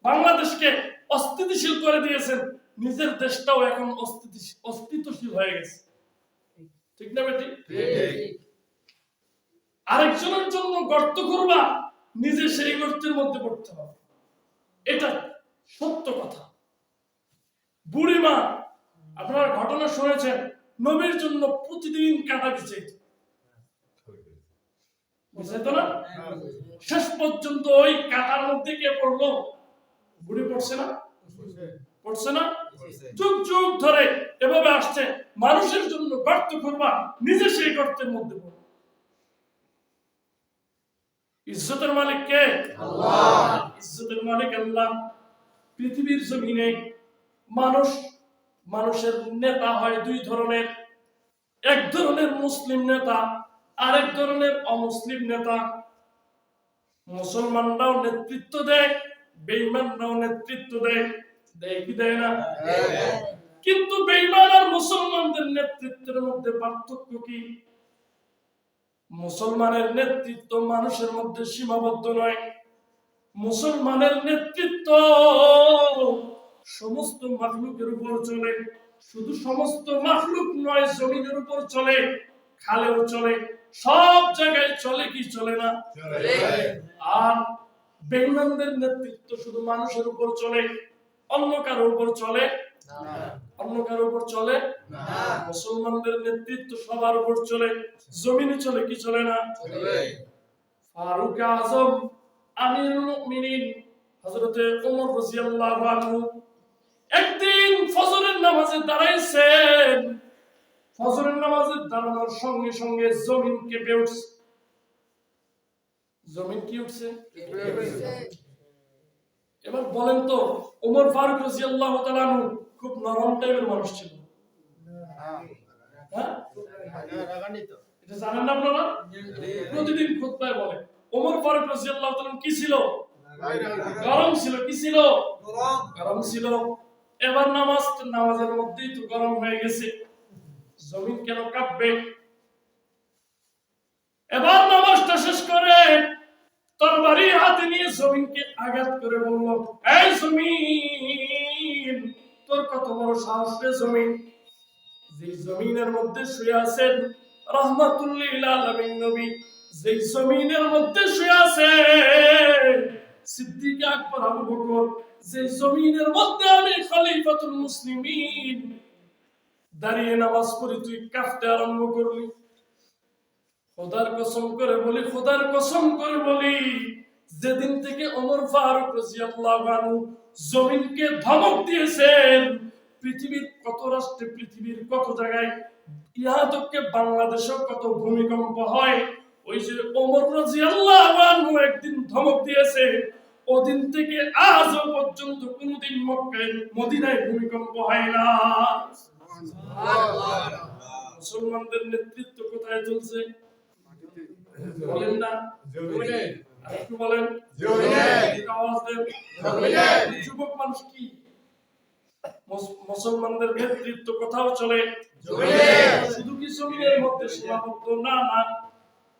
বাংলাদেশকে অস্থিতিশীল করে দিয়েছেন, নিজের দেশটাও এখন অস্তিত্বশীল হয়ে গেছে। ঠিক না বেটি? আরেকজনের জন্য গর্ত করবা, নিজে সেই গর্তের মধ্যে পড়তে হবে, এটা সত্য কথা। বুড়িমা, আপনারা ঘটনা শুনেছেন, নবীর জন্য প্রতিদিন কাটা বিছাইত, বুঝাইতো না? শেষ পর্যন্ত ওই কাটার মধ্যে কে পড়লো? বুড়ি পড়ছে না? পড়ছে না? যুগ যুগ ধরে এভাবে আসছে, মানুষের জন্য গর্ত করবা, নিজে সেই গর্তের মধ্যে পড়ো। ইজ্জতের মালিক কে? আল্লাহ। ইজ্জতের মালিক আল্লাহ। পৃথিবীর জমিনে মানুষের নেতা হয় দুই ধরনের, এক ধরনের মুসলিম নেতা, আরেক ধরনের অমুসলিম নেতা। মুসলমানরাও নেতৃত্ব দেয়, বেঈমানরাও নেতৃত্ব দেয়, দেয় কি দেয় না? কিন্তু বেঈমান আর মুসলমানদের নেতৃত্বের মধ্যে পার্থক্য কি? মুসলমানের নেতৃত্ব মানুষের মধ্যে সীমাবদ্ধ নয়, মুসলমানের নেতৃত্ব সমস্ত মাখলুকের উপর চলে। শুধু সমস্ত মাখলুক নয়, জমিনের উপর চলে, খালেও চলে, সব জায়গায় চলে কি চলে না? আর বেঈমানদের নেতৃত্ব শুধু মানুষের উপর চলে, অন্য কারো উপর চলে না। অন্য কারো উপর চলে না। মুসলমানদের নেতৃত্ব সবার উপর চলে, জমিনে চলে কি চলে না? ফারুক আজম আমিরুল মুমিনিন হযরতে ওমর রাদিয়াল্লাহু আনহু একদিন ফজরের নামাজে দাঁড়াইছেন, ফজরের নামাজে দাঁড়ানোর সঙ্গে সঙ্গে জমিন কেঁপে উঠছে। জমিন কি উঠছে? এবার বলেন তো, ওমর ফারুক রাদিয়াল্লাহু তাআলা আনহু খুব নরম টাইপের মানুষ ছিল? হ্যাঁ, এটা জানেন না আপনারা? প্রতিদিন খুতবায় বলে ওমর ফারুক রাদিয়াল্লাহু তাআলা কি ছিল? গরম ছিল। কি ছিল? গরম ছিল। এবার নামাজের মধ্যেই তো গরম হয়ে গেছে, জমিন কেন কাঁপবে? এবার নামাজটা শেষ করে তরবারি হাতে নিয়ে জমিনকে আঘাত করে বলল, এই জমিন, তোর কত বড় সাহস রে জমিন! যে জমিনের মধ্যে শুয়ে আছেন রাহমাতুল লিল আলামিন নবী, যে জমিনের মধ্যে শুয়ে আছে সিদ্দিক আকবর আবু বকর, যে জমিনের মধ্যে আমি খলিফাতুল মুসলিমিন দাঁড়িয়ে নামাজ পড়ি, তুই কাঁপতে আরম্ভ করলি। খোদার কসম করে বলি, খোদার কসম করে বলি, যেদিন থেকে ওমর ফারুক রাদিয়াল্লাহু আনহু জমিনকে ধমক দিয়েছেন, পৃথিবীর কত রাষ্ট্রে, পৃথিবীর কত জায়গায়, ইহা তক বাংলাদেশেও কত ভূমিকম্প হয়, ওই যে ওমর রাদিয়াল্লাহু আনহু একদিন ধমক দিয়েছে, ওদিন থেকে আজও পর্যন্ত কোনদিন মক্কায় মদিনায় ভূমিকম্প হয় না। মুসলমানদের নেতৃত্ব কোথায় চলছে বলেন না? একটু বলেন। আওয়াজ দেন। যুবক মানুষ কি মুসলমানদের নেতৃত্ব কোথাও চলে? শুধু কি জমিনের মধ্যে সীমাবদ্ধ? না, না,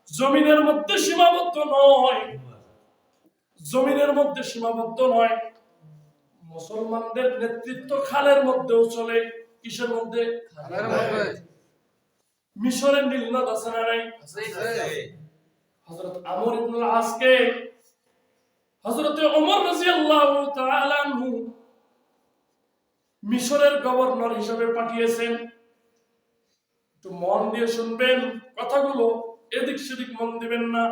জমিনের মধ্যে সীমাবদ্ধ নয়, জমিনের মধ্যে সীমাবদ্ধ নয়। মুসলমানদের নেতৃত্ব খালের মধ্যেও চলে। কিসের মধ্যে? মিশরের নীল নদ আছে না নাই? হযরত আমর ইবনুল আসকে হযরত ওমর রাদিয়াল্লাহু তাআলা আনহু মিশরের গভর্নর হিসেবে পাঠিয়েছেন। একটু মন দিয়ে শুনবেন কথাগুলো, এদিক সেদিক মন দিবেন না।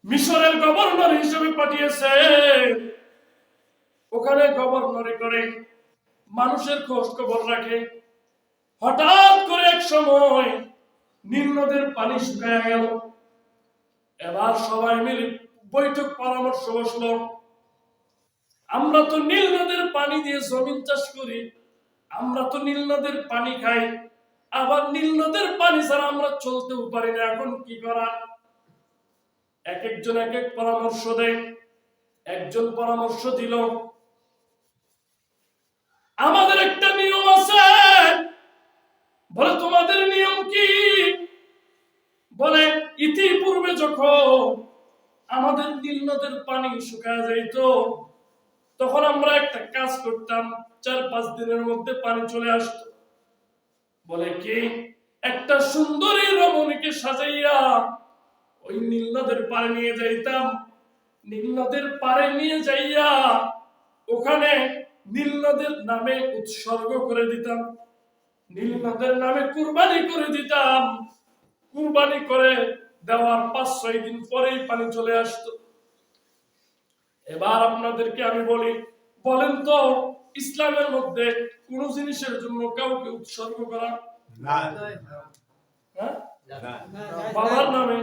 মিশরের গভর্নর হিসেবে পাঠিয়েছেন, ওখানে গভর্নরি করে মানুষের খোঁজ খবর রাখে। হঠাৎ করে এক সময় নীল নদের পানি শুকিয়ে গেল। এবার সবাই মিলে বৈঠক পরামর্শ বসলো, আমরা তো নীল নদের পানি দিয়ে জমিন চাষ করি, আমরা তো নীল নদের পানি খাই, আবার নীল নদের পানি ছাড়া আমরা চলতেও পারি না, এখন কি করা? এক একজন এক এক পরামর্শ দেয়। একজন পরামর্শ দিল, আমাদের একটা নিয়ম আছে। বলে, তোমাদের নিয়ম কি? বলে, ইতিপূর্বে যখন আমাদের নীল নদের পানি শুকায় যাইত, তখন আমরা একটা কাজ করতাম, 4-5 দিনের মধ্যে পানি চলে আসতো। বলে কি? একটা সুন্দরী রমণীকে সাজাইয়া ওই নীল নদের পাড়ে নিয়ে যাইতাম। নীল নদের পাড়ে নিয়ে যাইয়া ওখানে নীল নদের নামে উৎসর্গ করে দিতাম, নীল নদের নামে কুরবানি করে দিতাম। কুরবানি করে দেওয়ার 5-6 দিন পরেই পানি চলে আসতো। এবার আপনাদেরকে আমি বলি, বলেন তো ইসলামের মধ্যে কোন জিনিসের জন্য কাউকে উৎসর্গ করা? হ্যাঁ? বাবার নামে?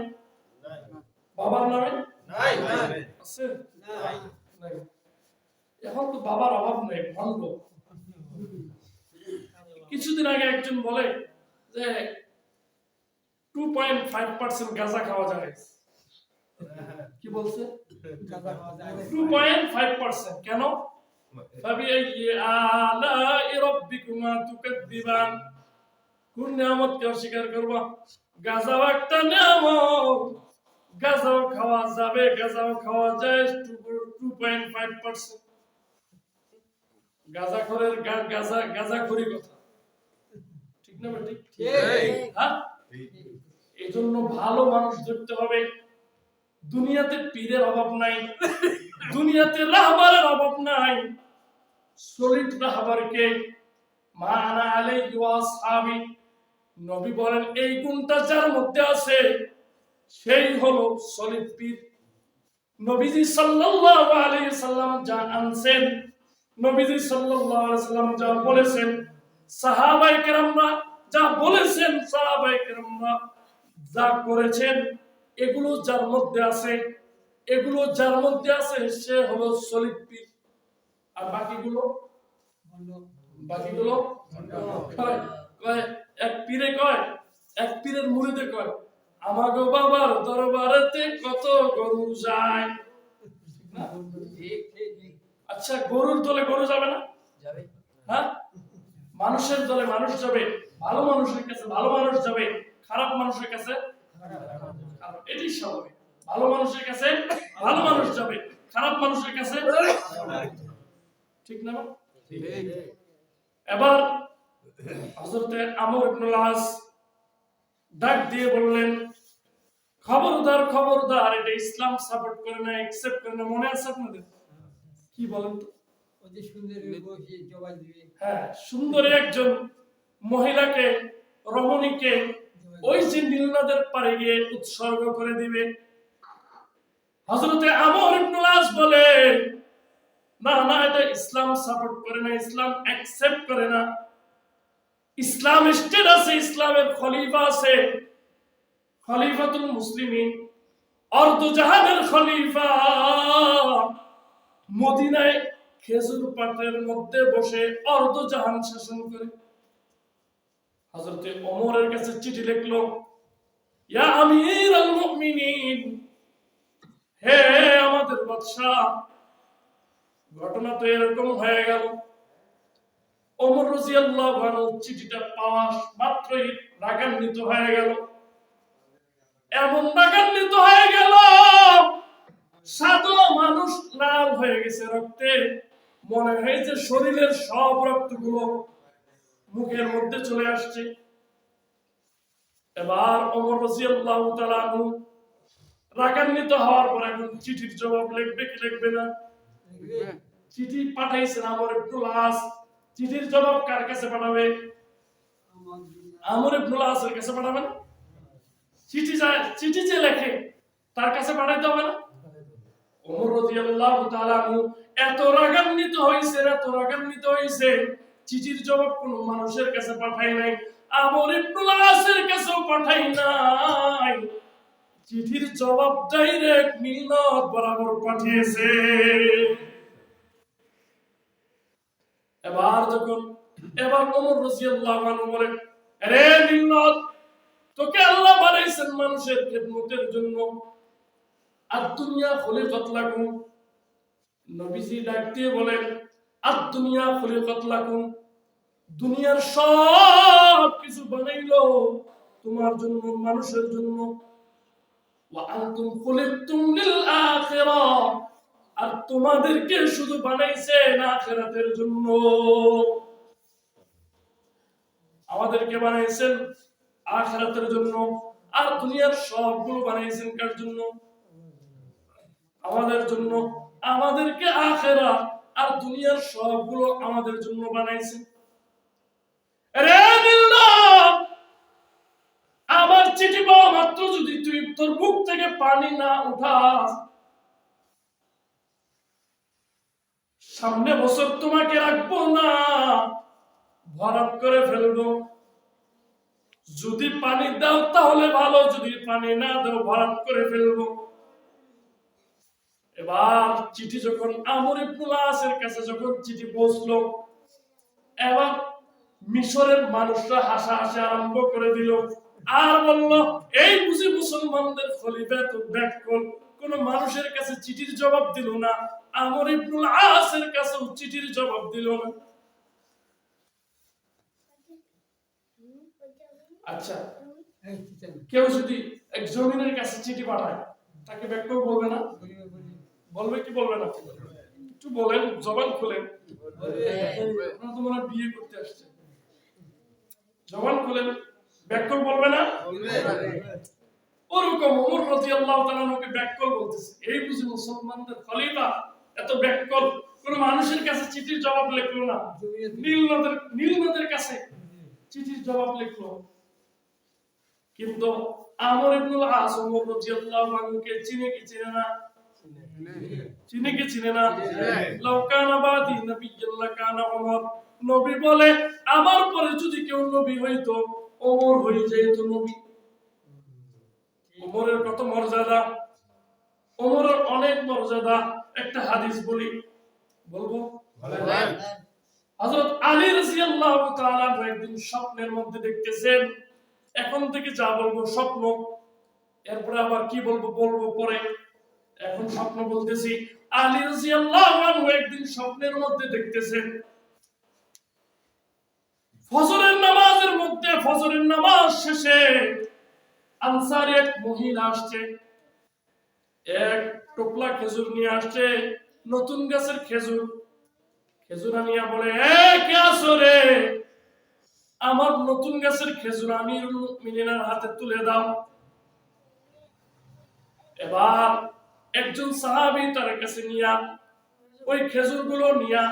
বাবার নামে আছে? এখন তো বাবার অভাব নেই, ভালো। কিছুদিন আগে একজন বলে যে 2.5% গাঁজা খাওয়া যায়। কি বলছে? 2.5%। কেন? কোন নিয়ামতকে অস্বীকার করবা? গাঁজাও একটা নিয়ামত, গাঁজাও খাওয়া যাবে, গাঁজাও খাওয়া যায়। 2.5%। গাঁজাখোরের গাঁজাখুরি কথা, ঠিক না? ঠিক। হ্যাঁ, এই জন্য ভালো মানুষ ধরতে হবে। দুনিয়াতে পীরের অভাব নাই, দুনিয়াতে রাহবারের অভাব নাই। সলিড রাহবারকে মা আনা আলাইহি ওয়া আসহাবি, নবী বলেন এই গুণটা যার মধ্যে আছে সেই হলো সলিড পীর। নবীজি সাল্লাল্লাহু আলাইহি সাল্লাম যা আনছেন, নবীজি সাল্লাল্লাহু আলাইহি সাল্লাম যা বলেছেন, সাহাবায়ে কেরামরা যা বলেছেন, সাহাবায়ে কেরামরা যা করেছেন, এগুলো যার মধ্যে আছে, এগুলো যার মধ্যে আছে সে হলো সলিড পীর। আর বাকিগুলো এক পীরে কয়, এক পীরের মুরিদে কয়, আমাগো বাবার দরবারেতে কত গরু যায়। আচ্ছা, গরুর দলে গরু যাবে না? হ্যাঁ, মানুষের দলে মানুষ যাবে। ভালো মানুষের কাছে ভালো মানুষ যাবে, খারাপ মানুষের কাছে এটি স্বাভাবিক। ভালো মানুষের কাছে ভালো মানুষ যাবে, খারাপ মানুষের কাছে, ঠিক না? এবার হযরত আমর ইবনুল আস ডাক দিয়ে বললেন, খবরদার খবরদার, এটা ইসলাম সাপোর্ট করে না, অ্যাকসেপ্ট করে না। মনে আছে আপনাদের? কি বলেন তো? হ্যাঁ, সুন্দরী একজন মহিলাকে, রমণীকে ওই যে নীল নদের পাড়ে গিয়ে উৎসর্গ করে দিবে। হযরতে আমর ইবনে আস বলে, না না, এটা ইসলাম সাপোর্ট করে না, ইসলাম অ্যাকসেপ্ট করে না। ইসলাম স্টেট আছে, ইসলামের খলিফা আছে, খলিফাতুল মুসলিমিন, অর্ধজাহানের খলিফা মদিনায় খেজুর পাটের মধ্যে বসে অর্ধজাহান শাসন করে। হযরতে ওমরের কাছে চিঠি লিখলো, ইয়া আমিরুল মুমিনিন, হে আমাদের বাদশা, ঘটনা তো এরকম হয়ে গেল। ওমর রাদিয়াল্লাহু আনহু চিঠিটা পাওয়া মাত্রই রাগান্বিত হয়ে গেল, এমন রাগান্বিত হয়ে গেল, সাদা মানুষ লাল হয়ে গেছে রক্তে, মনে হয় যে শরীরের সব রক্তগুলো মুখের মধ্যে চলে আসছে। এবার ওমর রাদিয়াল্লাহু তাআলা আনহু রাগান্বিত হওয়ার পর এখন চিঠির জবাব লিখবে কি লিখবে না? চিঠি পাঠাইছেন আমর ইবনে আস, চিঠির জবাব কার কাছে পাঠাবে? আমর ইবনে আসের কাছে পাঠাবে না? চিঠি যে লেখে তার কাছে পাঠাইতে হবে না? ওমর রাদিয়াল্লাহু তাআলা আনহু এত রাগান্বিত হইছে, চিঠির জবাব কোন মানুষের কাছে পাঠায় নাই, আমর ইবনে আসের কাছেও পাঠায় নাই, চিঠির জবাব ডাইরেক্ট মিলনাত বরাবর পাঠিয়েছে। এবার ওমর রাদিয়াল্লাহু আনহু বলেন, আরে মিলনাত, তোকে আল্লাহ বানাইছেন মানুষের খেদমতের জন্য, আদ-দুনিয়া খুলিকাত লাকুম, নবীজি ডাক দিয়ে বলেন, আদ-দুনিয়া খুলিকাত লাকুম, দুনিয়ার সব কিছু বানাইলো তোমার জন্য, মানুষের জন্য, ওয়া আনতুম খুলিকতুম লিল আখিরাহ, আর তোমাদেরকে শুধু বানাইছেন আখিরাতের জন্য। আমাদেরকে বানাইছেন আখিরাতের জন্য, আর দুনিয়ার সবগুলো বানাইছেন কার জন্য? আমাদের জন্য। আমাদেরকে আখিরাত আর দুনিয়ার সবগুলো আমাদের জন্য বানাইছেন। রে মিলনাত, আমার চিঠি পাওয়া মাত্র যদি তুই তোর বুক থেকে পানি না উঠাস, সামনে বছর তোমাকে রাখবো না, ভরাট করে ফেলবো। যদি পানি দাও তাহলে ভালো, যদি পানি না দাও ভরাট করে ফেলবো। এবার চিঠি যখন আমর ইবনে আসের কাছে যখন চিঠি পৌঁছলো, এবার মিশরের মানুষরা হাসাহাসি আরম্ভ করে দিল, আর বলল, এই বুঝি মুসলমানদের খলিফা তো ব্যাককল, কোন মানুষের কাছে চিঠির জবাব দিল না, আমর ইবনে আসের কাছেও চিঠির জবাব দিল না। আচ্ছা, কেউ যদি এক জমিনের কাছে চিঠি পাঠায়, তাকে ব্যাককল বলবে না? বলবে কি বলবে না? একটু বলেন, জবান খুলেন। আপনারা তো মনে হয় বিয়ে করতে আসছে, জবান খুলেন, ব্যাককল বলবে না? ওরকম ওমর রাদিয়াল্লাহু তাআলা নকে ব্যাককল বলতেছে, এই বুঝি মুসলমানদের খলিফা এত ব্যাককল, কোন মানুষের কাছে চিঠির জবাব লিখলো না, নীল নদের কাছে চিঠির জবাব লিখলো। কিন্তু আমর ইবনে আস ওমর রাদিয়াল্লাহু আনহুকে চিনে কি চিনে না? চিনে কি চিনে না? লাউ কানা বাদি নাবিয়্যান লাকানা ওমর, নবী বলে আমার পরে যদি কেউ নবী হইতো ওমর হয়ে যেত নবী। ওমরের কত মর্যাদা, ওমরের অনেক মর্যাদা। একটা হাদিস বলবো? হযরত আলী রাদিয়াল্লাহু তাআলা একদিন স্বপ্নের মধ্যে দেখতেছেন, এখন থেকে যা বলবো স্বপ্ন, এরপরে আবার কি বলবো পরে, এখন স্বপ্ন বলতেছি। আলী রাদিয়াল্লাহু আনহু একদিন স্বপ্নের মধ্যে দেখতেছেন, ফজরের নামাজ শেষে আনসারী এক মহিলা আসছে, এক টোপলা খেজুর নিয়ে আসছে, নতুন গাছের খেজুর আনিয়া বলে, কে আসো রে, আমার নতুন গাছের খেজুর আমিরুল মুমিনিনের হাতে তুলে দাও। এবার একজন সাহাবী তার কাছে নিয়া ওই খেজুরগুলো নিয়া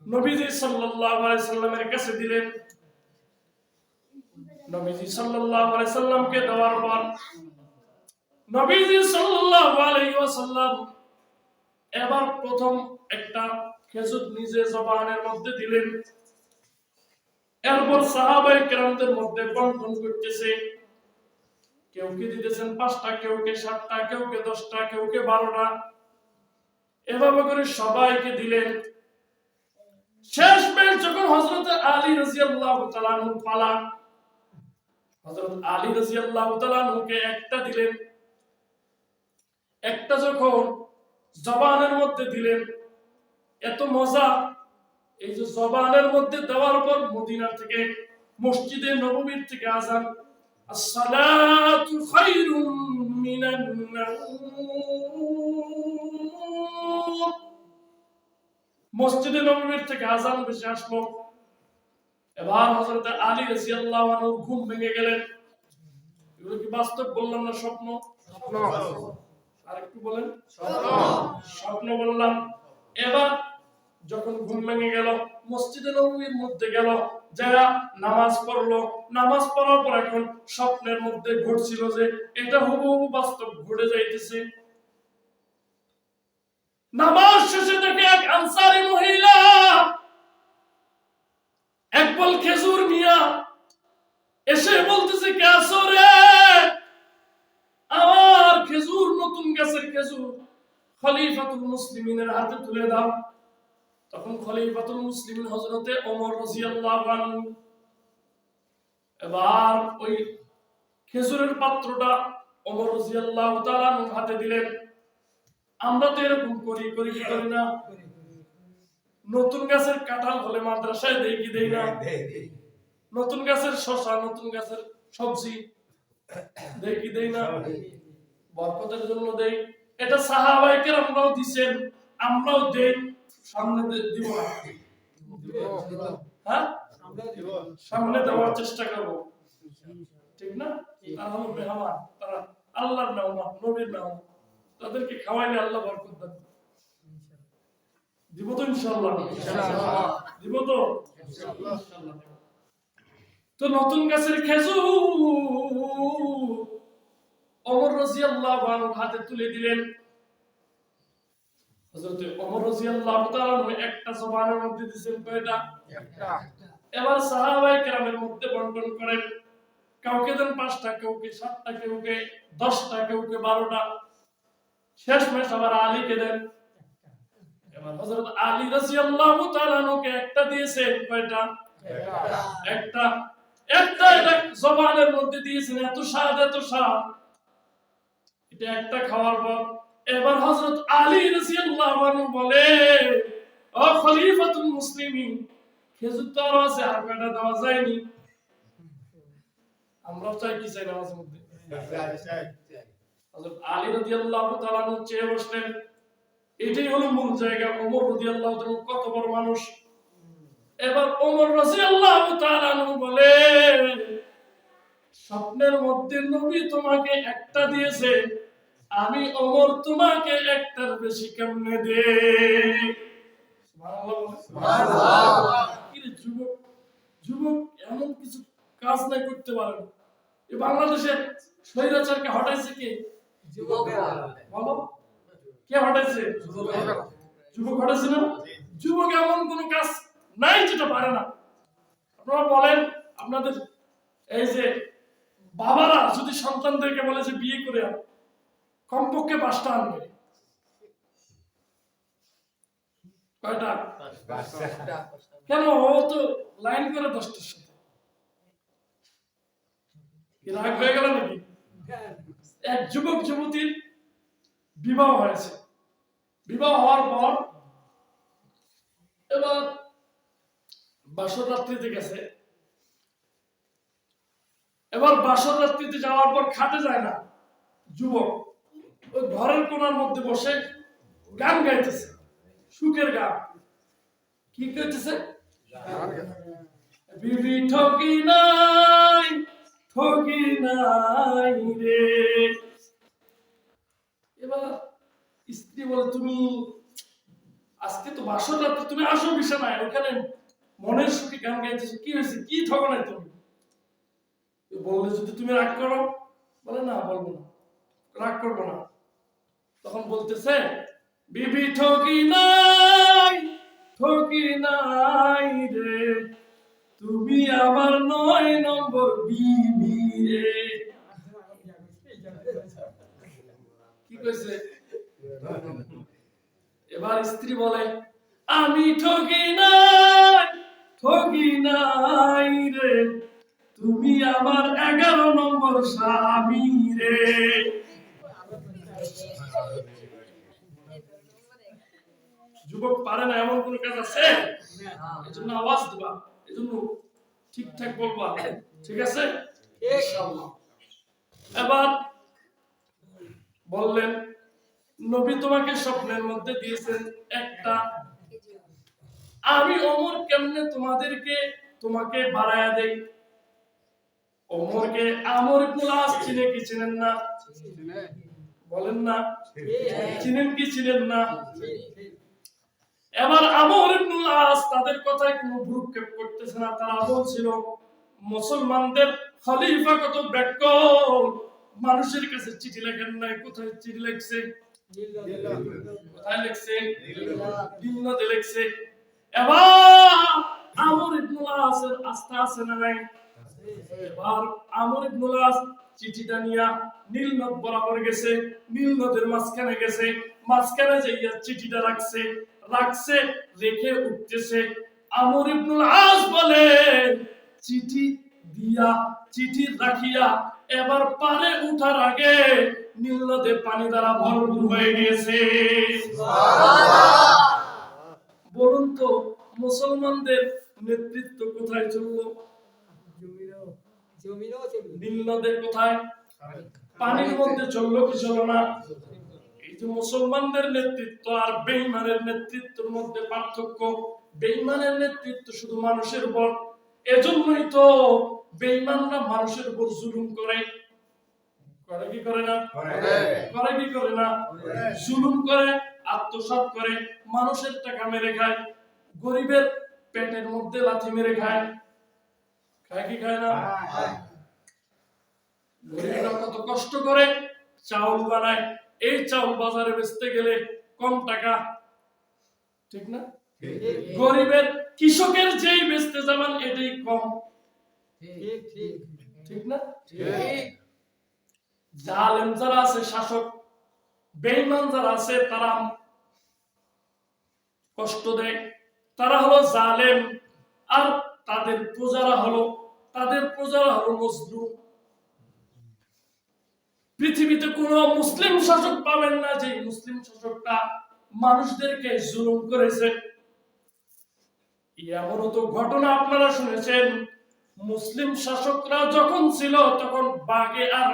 নবীজি সাল্লাল্লাহু আলাইহি সাল্লামের কাছে দিলেন। নবীজি সাল্লাল্লাহু আলাইহি সাল্লামকে দেওয়ার পর নবীজি সাল্লাল্লাহু আলাইহি ওয়াসাল্লাম এবার প্রথম একটা খেজুর নিজে জবানের মধ্যে দিলেন। এরপর সাহাবায়ে কেরামদের মধ্যে বন্টন করতেছে। কেউ কি দিতেছেন 5টা, কেউ কে 7টা, কেউ কে 10টা, কেউ কে 12টা, এভাবে করে সবাইকে দিলেন। শেষমেশ যখন হযরত আলী রাদিয়াল্লাহু তাআলা আনহু পালা, হযরত আলী রাদিয়াল্লাহু তাআলা আনহুকে একটা দিলেন। একটা যখন জবানের মধ্যে দিলেন, এত মজা, এই যে জবানের মধ্যে দেওয়ার পর মদিনা থেকে, মসজিদে নববীর থেকে আযান, আসসালাতু খায়রুম মিনান নাওম, মসজিদে নববীর থেকে আযান ভেসে আসলো। এবার হযরত আলী রাদিয়াল্লাহু আনহু ঘুম ভেঙে গেলেন। এগুলো কি বাস্তব বললাম না স্বপ্ন? আর একটু বলেন। স্বপ্ন বললাম। এবার যখন ঘুম ভেঙে গেল, মসজিদে নববীর মধ্যে গেল, যারা নামাজ পড়লো, নামাজ পড়ার পর এখন স্বপ্নের মধ্যে ঘটছিল যে এটা হুবহু বাস্তব ঘটে যাইতেছে। নামাজ শেষে দেখে এক আনসারী মহিলা এক বল খেজুর নিয়া এসে বলতেছে, কে আসো রে? আমার খেজুর, নতুন গাছের খেজুর খলিফাতুল মুসলিমিনের হাতে তুলে দাও। তখন খলিফাতুল মুসলিমিন হযরতে ওমর রাদিয়াল্লাহু আনহু এবার ওই খেজুরের পাত্রটা ওমর রাদিয়াল্লাহু তাআলা আনহুর হাতে দিলেন। আমরা তো এরকম করি কি করি না? নতুন গাছের কাঁঠাল হলে মাদ্রাসায় দেই কি দেই না? নতুন গাছের শসা, নতুন গাছের সবজি দেই কি দেই না? বরকতের জন্য দেই। এটা সাহাবায়ে কেরামরাও দিবেন, আমরাও দেই। সামনে দিব না? হ্যাঁ, সামনে দেওয়ার চেষ্টা করব, ঠিক না? তারা হলো মেহমান, তারা আল্লাহর মেহমান, নবীর মেহমান, তাদেরকে খাওয়াইলে আল্লাহ বরকত দেন। দিব তো ইনশাআল্লাহ? দিব তো ইনশাআল্লাহ। তো নতুন গাছের খেজুর ওমর রাদিয়াল্লাহু আনহু হাতে তুলে দিলেন। হযরত ওমর রাদিয়াল্লাহু তাআলা একটা জবানের মধ্যে দিয়েছেন, কয়টা? একটা। এবার সাহাবায়ে কেরামের মধ্যে বন্টন করেন। কাউকে দেন 5টা, কাউকে 7টা, কাউকে 10টা, কাউকে 12টা। শেষমেশ আবার আলীকে দেন। এবার হযরত আলী রাদিয়াল্লাহু তাআলা আনহুকে একটা দিয়েছেন, কয়টা? একটা। একটা এটা জবানের মধ্যে দিয়েছেন, এত স্বাদ, এত স্বাদ। এটা একটা খাওয়ার পর এবার হযরত আলী রাদিয়াল্লাহু আনহু বলে, ও খলিফাতুল মুসলিমিন, খেজুর তো আরো আছে, আর কয়টা দেওয়া যায়নি? আমরা চাই কি চাই নামাজের মধ্যে? হযরত আলী রাদিয়াল্লাহু তাআলা আনহু চেয়ে বসলেন। এটাই হলো মূল জায়গা। ওমর রাদিয়াল্লাহু তাআলা কত বড় মানুষ। এবার ওমর রাদিয়াল্লাহু তাআলা আনহু বলে, স্বপ্নের মধ্যে নবী তোমাকে একটা দিয়েছে, আমি ওমর তোমাকে একটার বেশি কেমনে দেই? সুবহানাল্লাহ। কি রে যুবক, যুবক এমন কিছু কাজ নাই করতে পারে না। এই বাংলাদেশে স্বৈরাচারকে হটাইছে কে? যুবকরা। বলো, কে হটাইছে? যুবক হটাইছে না? যুবক এমন কোন কাজ নাই যেটা পারে না। আপনারা বলেন, আপনাদের এই যে বাবারা যদি সন্তানদেরকে বলে যে বিয়ে করে আন, কমপক্ষে 5টা আনবে। কয়টা? কেন? ও তো লাইন করে 10টার সাথে। রাগ হয়ে গেল নাকি? এক যুবক যুবতীর বিবাহ হয়েছে। বিবাহ হওয়ার পর এবার বাসর রাত্রিতে গেছে। এবার বাসর রাত্রিতে যাওয়ার পর খাটে যায় না যুবক, ওই ঘরের কোণার মধ্যে বসে গান গাইতেছে, সুখের গান। কি গাইতেছে? বিবি ঠকি নাই, ঠকি নাই রে। এবার স্ত্রী বলে, তুমি আজকে তো বাসর রাত্রি, তুমি আসো বিছানায়, ওখানে মনের সুখে গান গাইতেছো, কি হয়েছে? কি ঠকো নাই তুমি? বললে যদি তুমি রাগ করো, বলে না বলবো না। রাগ করবো না। তখন বলতেছে, বিবি ঠকি নাই রে, তুমি আমার 9 নম্বর বিবি রে। কি কইছে? এবার স্ত্রী বলে, আমি ঠকি নাই রে, তুমি আমার 11 নম্বর স্বামী রে। যুবক পারে না এমন কোন কাজ আছে? এজন্য আওয়াজ দিবা, এজন্য ঠিকঠাক বলবা, ঠিক আছে? ইনশাআল্লাহ। এবার বললেন, নবী তোমাকে স্বপ্নের মধ্যে দিয়েছেন একটা, আমি ওমর কেমনে তোমাকে বাড়ায়া দেই। ওমরকে আমর ইবনুল আস চিনে কি চিনেন না? বলেন না, চিনেন কি চিনেন না? এবার আমর ইবনুল আস তাদের কথায় কোনো ভ্রুক্ষেপ করতেছে না। তারা বলছিল, মুসলমানদের খলিফা কত ব্যাককল, মানুষের কাছে চিঠি লেখেন নাই। কোথায় চিঠি লিখছে? কোথায় লিখছে? দিল্লাতে লিখছে। এবার আমর ইবনুল আসের আস্থা আছে না নাই? এবার আমর ইবনুল আস চিঠিটা নিয়া নীল নদ বরাবর গেছে, নীল নদের মাঝখানে গেছে, মাঝখানে যাইয়া চিঠিটা রাখছে, রেখে উঠতেছে। আমর ইবনুল আস বলে, চিঠি রাখিয়া এবার পারে উঠার আগে নীল নদে পানি দ্বারা ভরপুর হয়ে গিয়েছে। বলুন তো, মুসলমানদের নেতৃত্ব কোথায় চললো? নীল নদে কোথায়? পানির মধ্যে চললো কি চললো না? এই যে মুসলমানদের নেতৃত্ব আর বেঈমানের নেতৃত্বের মধ্যে পার্থক্য। বেঈমানের নেতৃত্ব শুধু মানুষের উপর, এজন্যই তো বেঈমানরা মানুষের উপর জুলুম করে কি করে না? করে কি করে না? জুলুম করে, আত্মসাৎ করে, মানুষের টাকা মেরে খায়, গরিবের পেটের মধ্যে লাথি মেরে খায় কি খায় না? গরিবরা কত কষ্ট করে চাউল বানায়, এই চাউল বাজারে বেচতে গেলে কম টাকা, ঠিক না? গরিবের, কৃষকের যেই বেচতে যাবেন এটাই কম, ঠিক না? জালেম যারা আছে শাসক, বেঈমান যারা আছে তারা কষ্ট দেয়, তারা হলো জালেম। আর তাদের প্রজারা হলো মজলুম। পৃথিবীতে কোন মুসলিম শাসক পাবেন না যে মুসলিম শাসকটা মানুষদেরকে জুলুম করেছে। এমনও তো ঘটনা আপনারা শুনেছেন, মুসলিম শাসকরা যখন ছিল তখন বাঘে আর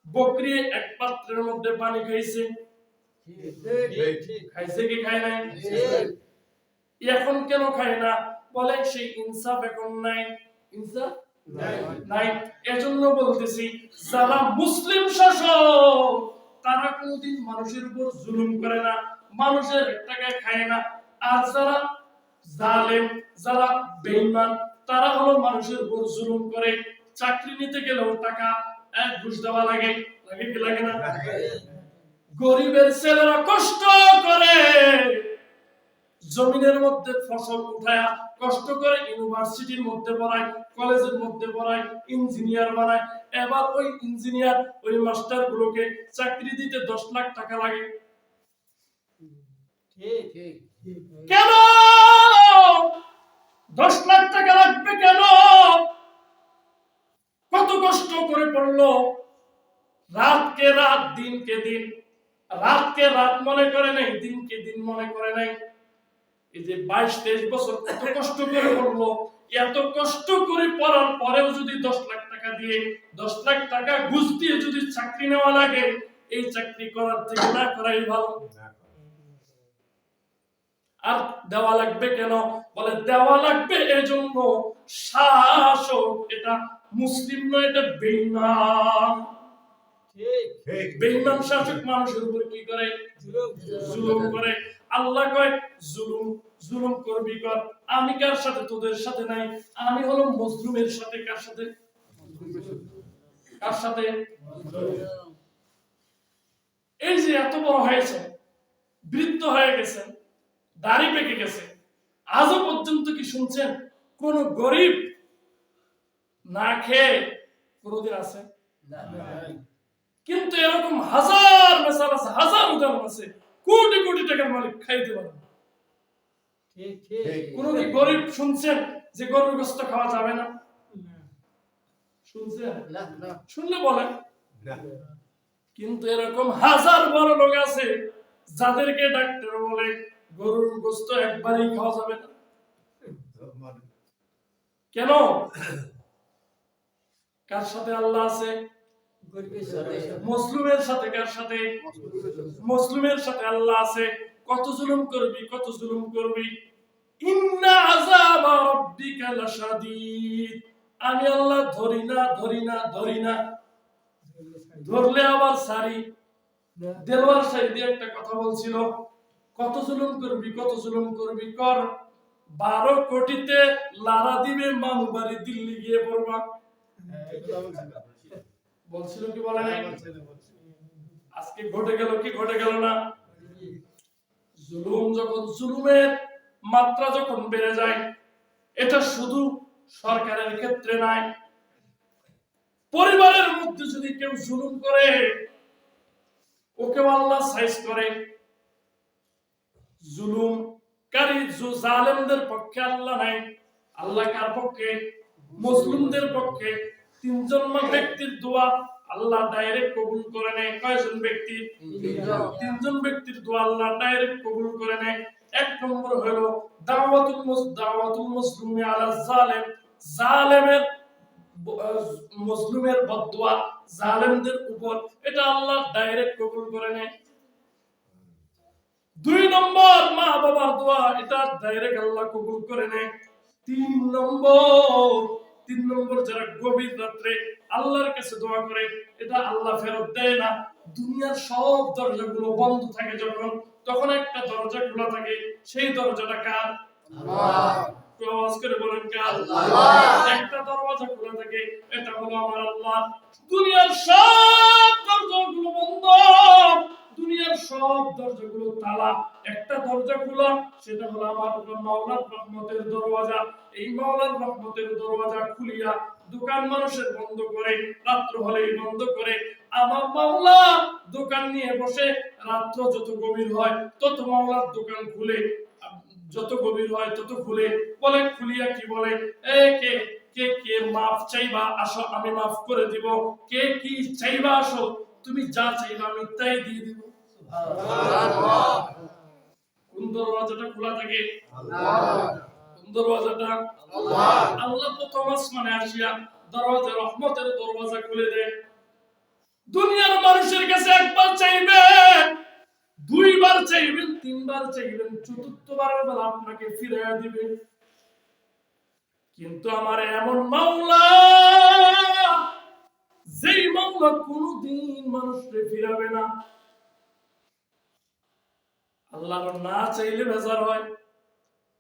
বকরি এক পাত্রের মধ্যে পানি খাইছে। খাইছে কি খায় নাই? এখন কেন খায় না? বলে সেই ইনসাফ এখন নাই। ইনসাফ নাই। এজন্য বলতেছি, যারা মুসলিম শাসক তারা কোনদিন মানুষের উপর জুলুম করে না, মানুষের টাকা খায় না। আর যারা জালেম, যারা বেঈমান, তারা হলো মানুষের উপর জুলুম করে। চাকরি নিতে গেলেও টাকা ঘুষ দেওয়া লাগে কি লাগে না? গরিবের ছেলেরা কষ্ট করে জমিনের মধ্যে ফসল উঠায়া কষ্ট করে ইউনিভার্সিটির মধ্যে পড়ায়, কলেজের মধ্যে পড়ায়, ইঞ্জিনিয়ার বানায়। এবার ওই ইঞ্জিনিয়ার, ওই মাস্টার গুলোকে চাকরি দিতে 10 লাখ টাকা লাগে। কেন 10 লাখ টাকা লাগবে? কেন? কত কষ্ট করে পড়লো, রাতকে রাত, দিনকে দিন, রাতকে রাত মনে করে নাই, দিনকে দিন মনে করে নাই। এই যে 22-23 বছর কত কষ্ট করে পড়লো, এত কষ্ট করে পড়ার পরেও যদি 10 লাখ টাকা দিয়ে, 10 লাখ টাকা ঘুষ দিয়ে যদি চাকরি নেওয়া লাগে, এই চাকরি করার থেকে না করাই ভালো। আর দেওয়া লাগবে কেন? বলে দেওয়া লাগবে এজন্য শাসক এটা মুসলিম নয়, এটা বেঈমান। বেঈমান শাসক মানুষের উপর কি করে? জুলুম করে। আল্লাহ কয়, জুলুম করবি কর, আমি কার সাথে? তোদের সাথে নাই, আমি হলো মজলুমের সাথে। কার সাথে? এই যে এত বড় হয়েছে, বৃদ্ধ হয়ে গেছেন, দাড়ি পেকে গেছে, আজও পর্যন্ত কি শুনছেন কোন গরিব না খেয়ে কোনদিন আছে? কিন্তু এরকম হাজার মেসাল আছে, হাজার উদাহরণ আছে, কোটি কোটি টাকার মালিক খাইতে পারে না। কোন কি গরিব শুনছেন যে গরুর গোশত খাওয়া যাবে না? শুনছেন? শুনলে বলেন। কিন্তু এরকম হাজার বড় লোক আছে যাদেরকে ডাক্তার বলে গরুর গোশত একবারই খাওয়া যাবে না। কেন? কার সাথে আল্লাহ আছে? মুসলিমের সাথে। কার সাথে? মুসলিমের সাথে আল্লাহ আছে। কত জুলুম করবি, কত জুলুম করবি। ইন্না আযাবা রাব্বিকা লাশাদীদ। আমি আল্লাহ ধরি না, ধরি না, ধরি না, ধরলে আবার সারি। দেলোয়ার সাইদি একটা কথা বলছিল, কত জুলুম করবি, কত জুলুম করবি, কর, 12 কোটিতে লারা দিবে মামু বাড়ি দিল্লি গিয়ে পড়বা। বলছিল কি বলে নাই? আজকে ঘটে গেল কি ঘটে গেল না? জুলুম যখন, জুলুমের মাত্রা যখন বেড়ে যায়, এটা শুধু সরকারের ক্ষেত্রে নাই, পরিবারের মধ্যে যদি কেউ জুলুম করে ওকে আল্লাহ সাইজ করে। জুলুমকারী জালেমদের পক্ষে আল্লাহ নাই, আল্লাহ কার পক্ষে? মুসলিমদের পক্ষে। 3 জন ব্যক্তির দোয়া আল্লাহ ডাইরেক্ট কবুল করে নেয়। কয়জন ব্যক্তি? 3 জন ব্যক্তির দোয়া আল্লাহ ডাইরেক্ট কবুল করে নেয়। 1 নম্বর হলো দাওয়াতুল মুসলিমি আলা জালেম, জালেমের মুসলিমের বদদুয়া জালেমদের উপর, এটা আল্লাহ ডাইরেক্ট কবুল করে নেয়। 2 নম্বর মা বাবার দোয়া, এটা ডাইরেক্ট আল্লাহ কবুল করে নেয়। 3 নম্বর যারা গভীর রাত্রে আল্লাহর কাছে দোয়া করে, এটা আল্লাহ ফেরত দেয় না। দুনিয়ার সব দরজাগুলো বন্ধ থাকে যখন, তখন একটা দরজা খোলা থাকে, সেই দরজাটা কার? আল্লাহ। আওয়াজ করে বলেন কার? আল্লাহ। একটা দরজা খোলা থাকে, এটা হলো আমার আল্লাহ। দুনিয়ার সব দরজাগুলো বন্ধ, দুনিয়ার সব দরজাগুলো তালা, একটা দরজা খোলা, সেটা হলো আমার মাওলার রহমতের দরওয়াজা। এই মাওলার রহমতের দরওয়াজা খুলিয়া দোকান মানুষের বন্ধ করে, রাত্র হলেই বন্ধ করে, আমার মাওলা দোকান নিয়ে বসে, রাত্র যত গভীর হয় তত মাওলার দোকান খুলে, যত গভীর হয় তত খুলে, বলে খুলিয়া কি বলে, এ কে কে কে মাফ চাইবা আসো, আমি মাফ করে দিব। কে কি চাইবা আসো, তুমি যা চাইবা আমি তাই দিয়ে দিব। সুবহানাল্লাহ। কোন দরওয়াজাটা খোলা থাকে? আল্লাহ। কোন দরওয়াজাটা? আল্লাহ। আল্লাহ প্রথম আসমানে আসিয়া দরওয়াজা, রহমতের দরওয়াজা খুলে দেয়। দুনিয়ার মানুষের কাছে একবার চাইবেন, 2 বার চাইবেন, 3 বার চাইবেন, 4th বারের বেলা আপনাকে ফিরাইয়া দিবে। কিন্তু আমার এমন মাওলা, যেই মাওলা কোনদিন মানুষকে ফিরাবে না। আল্লাহ না চাইলে বেজার হয়,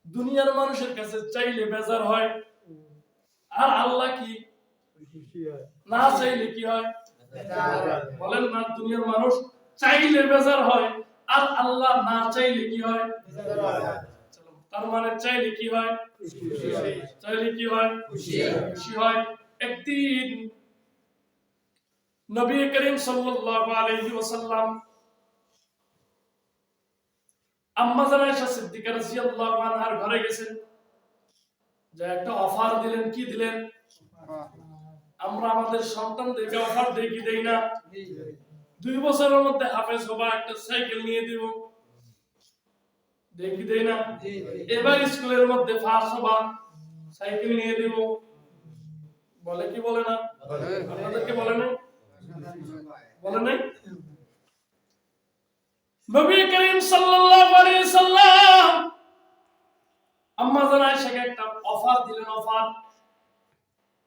দুনিয়ার মানুষের কাছে চাইলে বেজার হয়। আর আল্লাহ কি না চাইলে কি হয়? বলেন না, দুনিয়ার মানুষ চাইলে বেজার হয়, আর আল্লাহ না চাইলে কি হয়? তার মানে চাইলে কি হয়? চাইলে কি হয়? খুশি হয়। একদিন নবী করিম সাল্লাল্লাহু আলাইহি ওয়াসাল্লাম আম্মা জানা আয়েশা সিদ্দিকা রাদিয়াল্লাহু আনহার ঘরে গেছেন, যে একটা অফার দিলেন। কি দিলেন? আমরা আমাদের সন্তানদেরকে অফার দেই কি দেই না? 2 বছরের মধ্যে হাফেজ হবা, একটা সাইকেল নিয়ে দিব, দেই কি দেই না? এবার স্কুলের মধ্যে পাস হবা, সাইকেল নিয়ে দিব, বলে কি বলে না? আপনাদেরকে বলে না? বলে নাই? নবী করিম সাল্লাল্লাহু আলাইহি সাল্লাম আম্মা জানা আয়েশাকে একটা অফার দিলেন। অফার,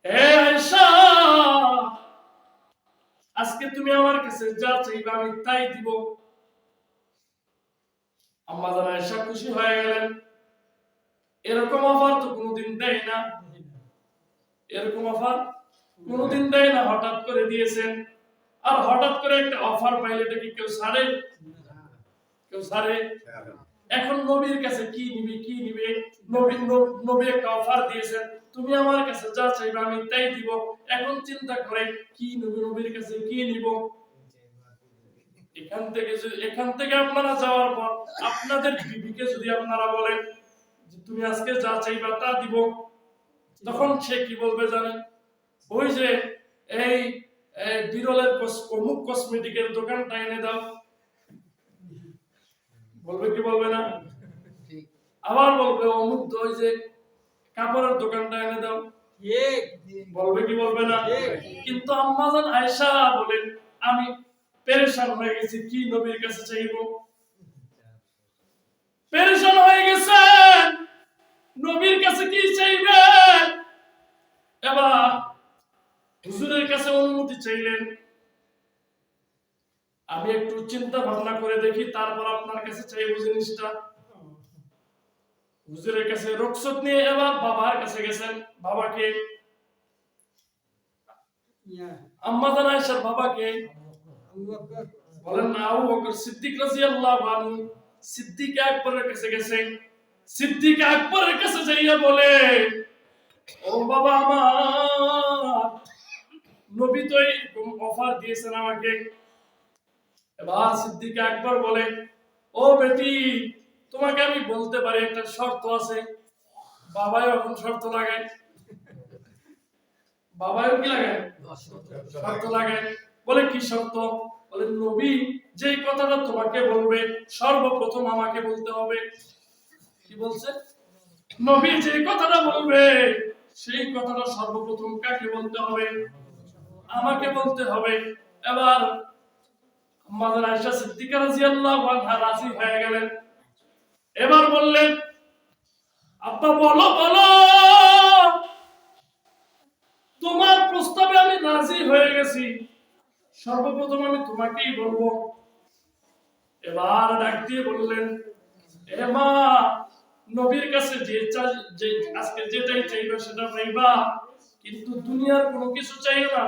হে আয়েশা, আজকে তুমি আমার কাছে যা চাইবে আমি তাই দিব। আম্মা জানা আয়েশা খুশি হয়ে গেলেন। এরকম অফার তো কোনোদিন দেয় না, এরকম অফার কোনোদিন দেয় না, হঠাৎ করে দিয়েছেন। আর হঠাৎ করে একটা অফার পাইলে এটা কি কেউ ছাড়ে? কেউ ছাড়ে? এখন নবীর কাছে কি নিবে? নবী একটা অফার দিয়েছেন, তুমি আমার কাছে যা চাইবে আমি তাই দিব। এখন চিন্তা করে কি নবীর কাছে কি নিব। এখান থেকে আপনারা যাওয়ার পর আপনাদের বিবিকে যদি আপনারা বলেন যে তুমি আজকে যা চাইবা তা দিব, তখন সে কি বলবে জানেন? ওই যে এই বিরলের অমুক কসমেটিকের দোকানটা এনে দাও, বলবে কি বলবে না? আবার বলবে অমুক ওই যে কাপড়ের দোকানটা এনে দাও, বলবে কি বলবে না? কিন্তু আম্মাজান আয়েশা বলেন আমি পেরেশান হয়ে গেছি, কি নবীর কাছে চাইবো? পেরেশান হয়ে গেছে, নবীর কাছে কি চাইবে? এবার হুজুরের কাছে অনুমতি চাইলেন, আমি একটু চিন্তা ভাবনা করে দেখি তারপর আপনার কাছে চাইবো জিনিসটা। হুজুরের কাছে রুখসত নিয়ে এবার বাবার কাছে গেছেন। বাবাকে, আম্মাজান আয়েশার বাবাকে বলেন না, আবু বকর সিদ্দিক রাদিয়াল্লাহু আনহু সিদ্দিক আকবরের কাছে গেছেন। সিদ্দিক আকবরের কাছে যাইয়া বলে, ও বাবা আমার, নবী তো এরকম অফার দিয়েছেন আমাকে। এবার সিদ্দিক আকবর বলে, ও বেটি, তোমাকে আমি বলতে পারি একটা শর্ত আছে। বাবাও এখন শর্ত লাগায়, বাবাও কি লাগায়? শর্ত লাগায়। বলে কি শর্ত? বলে নবী যে কথাটা তোমাকে বলবে সর্বপ্রথম আমাকে বলতে হবে। কি বলছে? নবী যে কথাটা বলবে সেই কথাটা সর্বপ্রথম কাকে বলতে হবে? আমাকে বলতে হবে। এবার মাদার আয়েশা সিদ্দিকা রাদিয়াল্লাহু আনহা রাজি হয়ে গেলেন। এবার বললেন, আব্বা বলো বলো, তোমার প্রস্তাবে আমি রাজি হয়ে গেছি, সর্বপ্রথম আমি তোমাকেই বলবো। এবার ডাক দিয়ে বললেন, এ মা, নবীর কাছে যে আজকে যেটাই চাইবে সেটা পাইবা, কিন্তু দুনিয়ার কোনো কিছু চাইও না।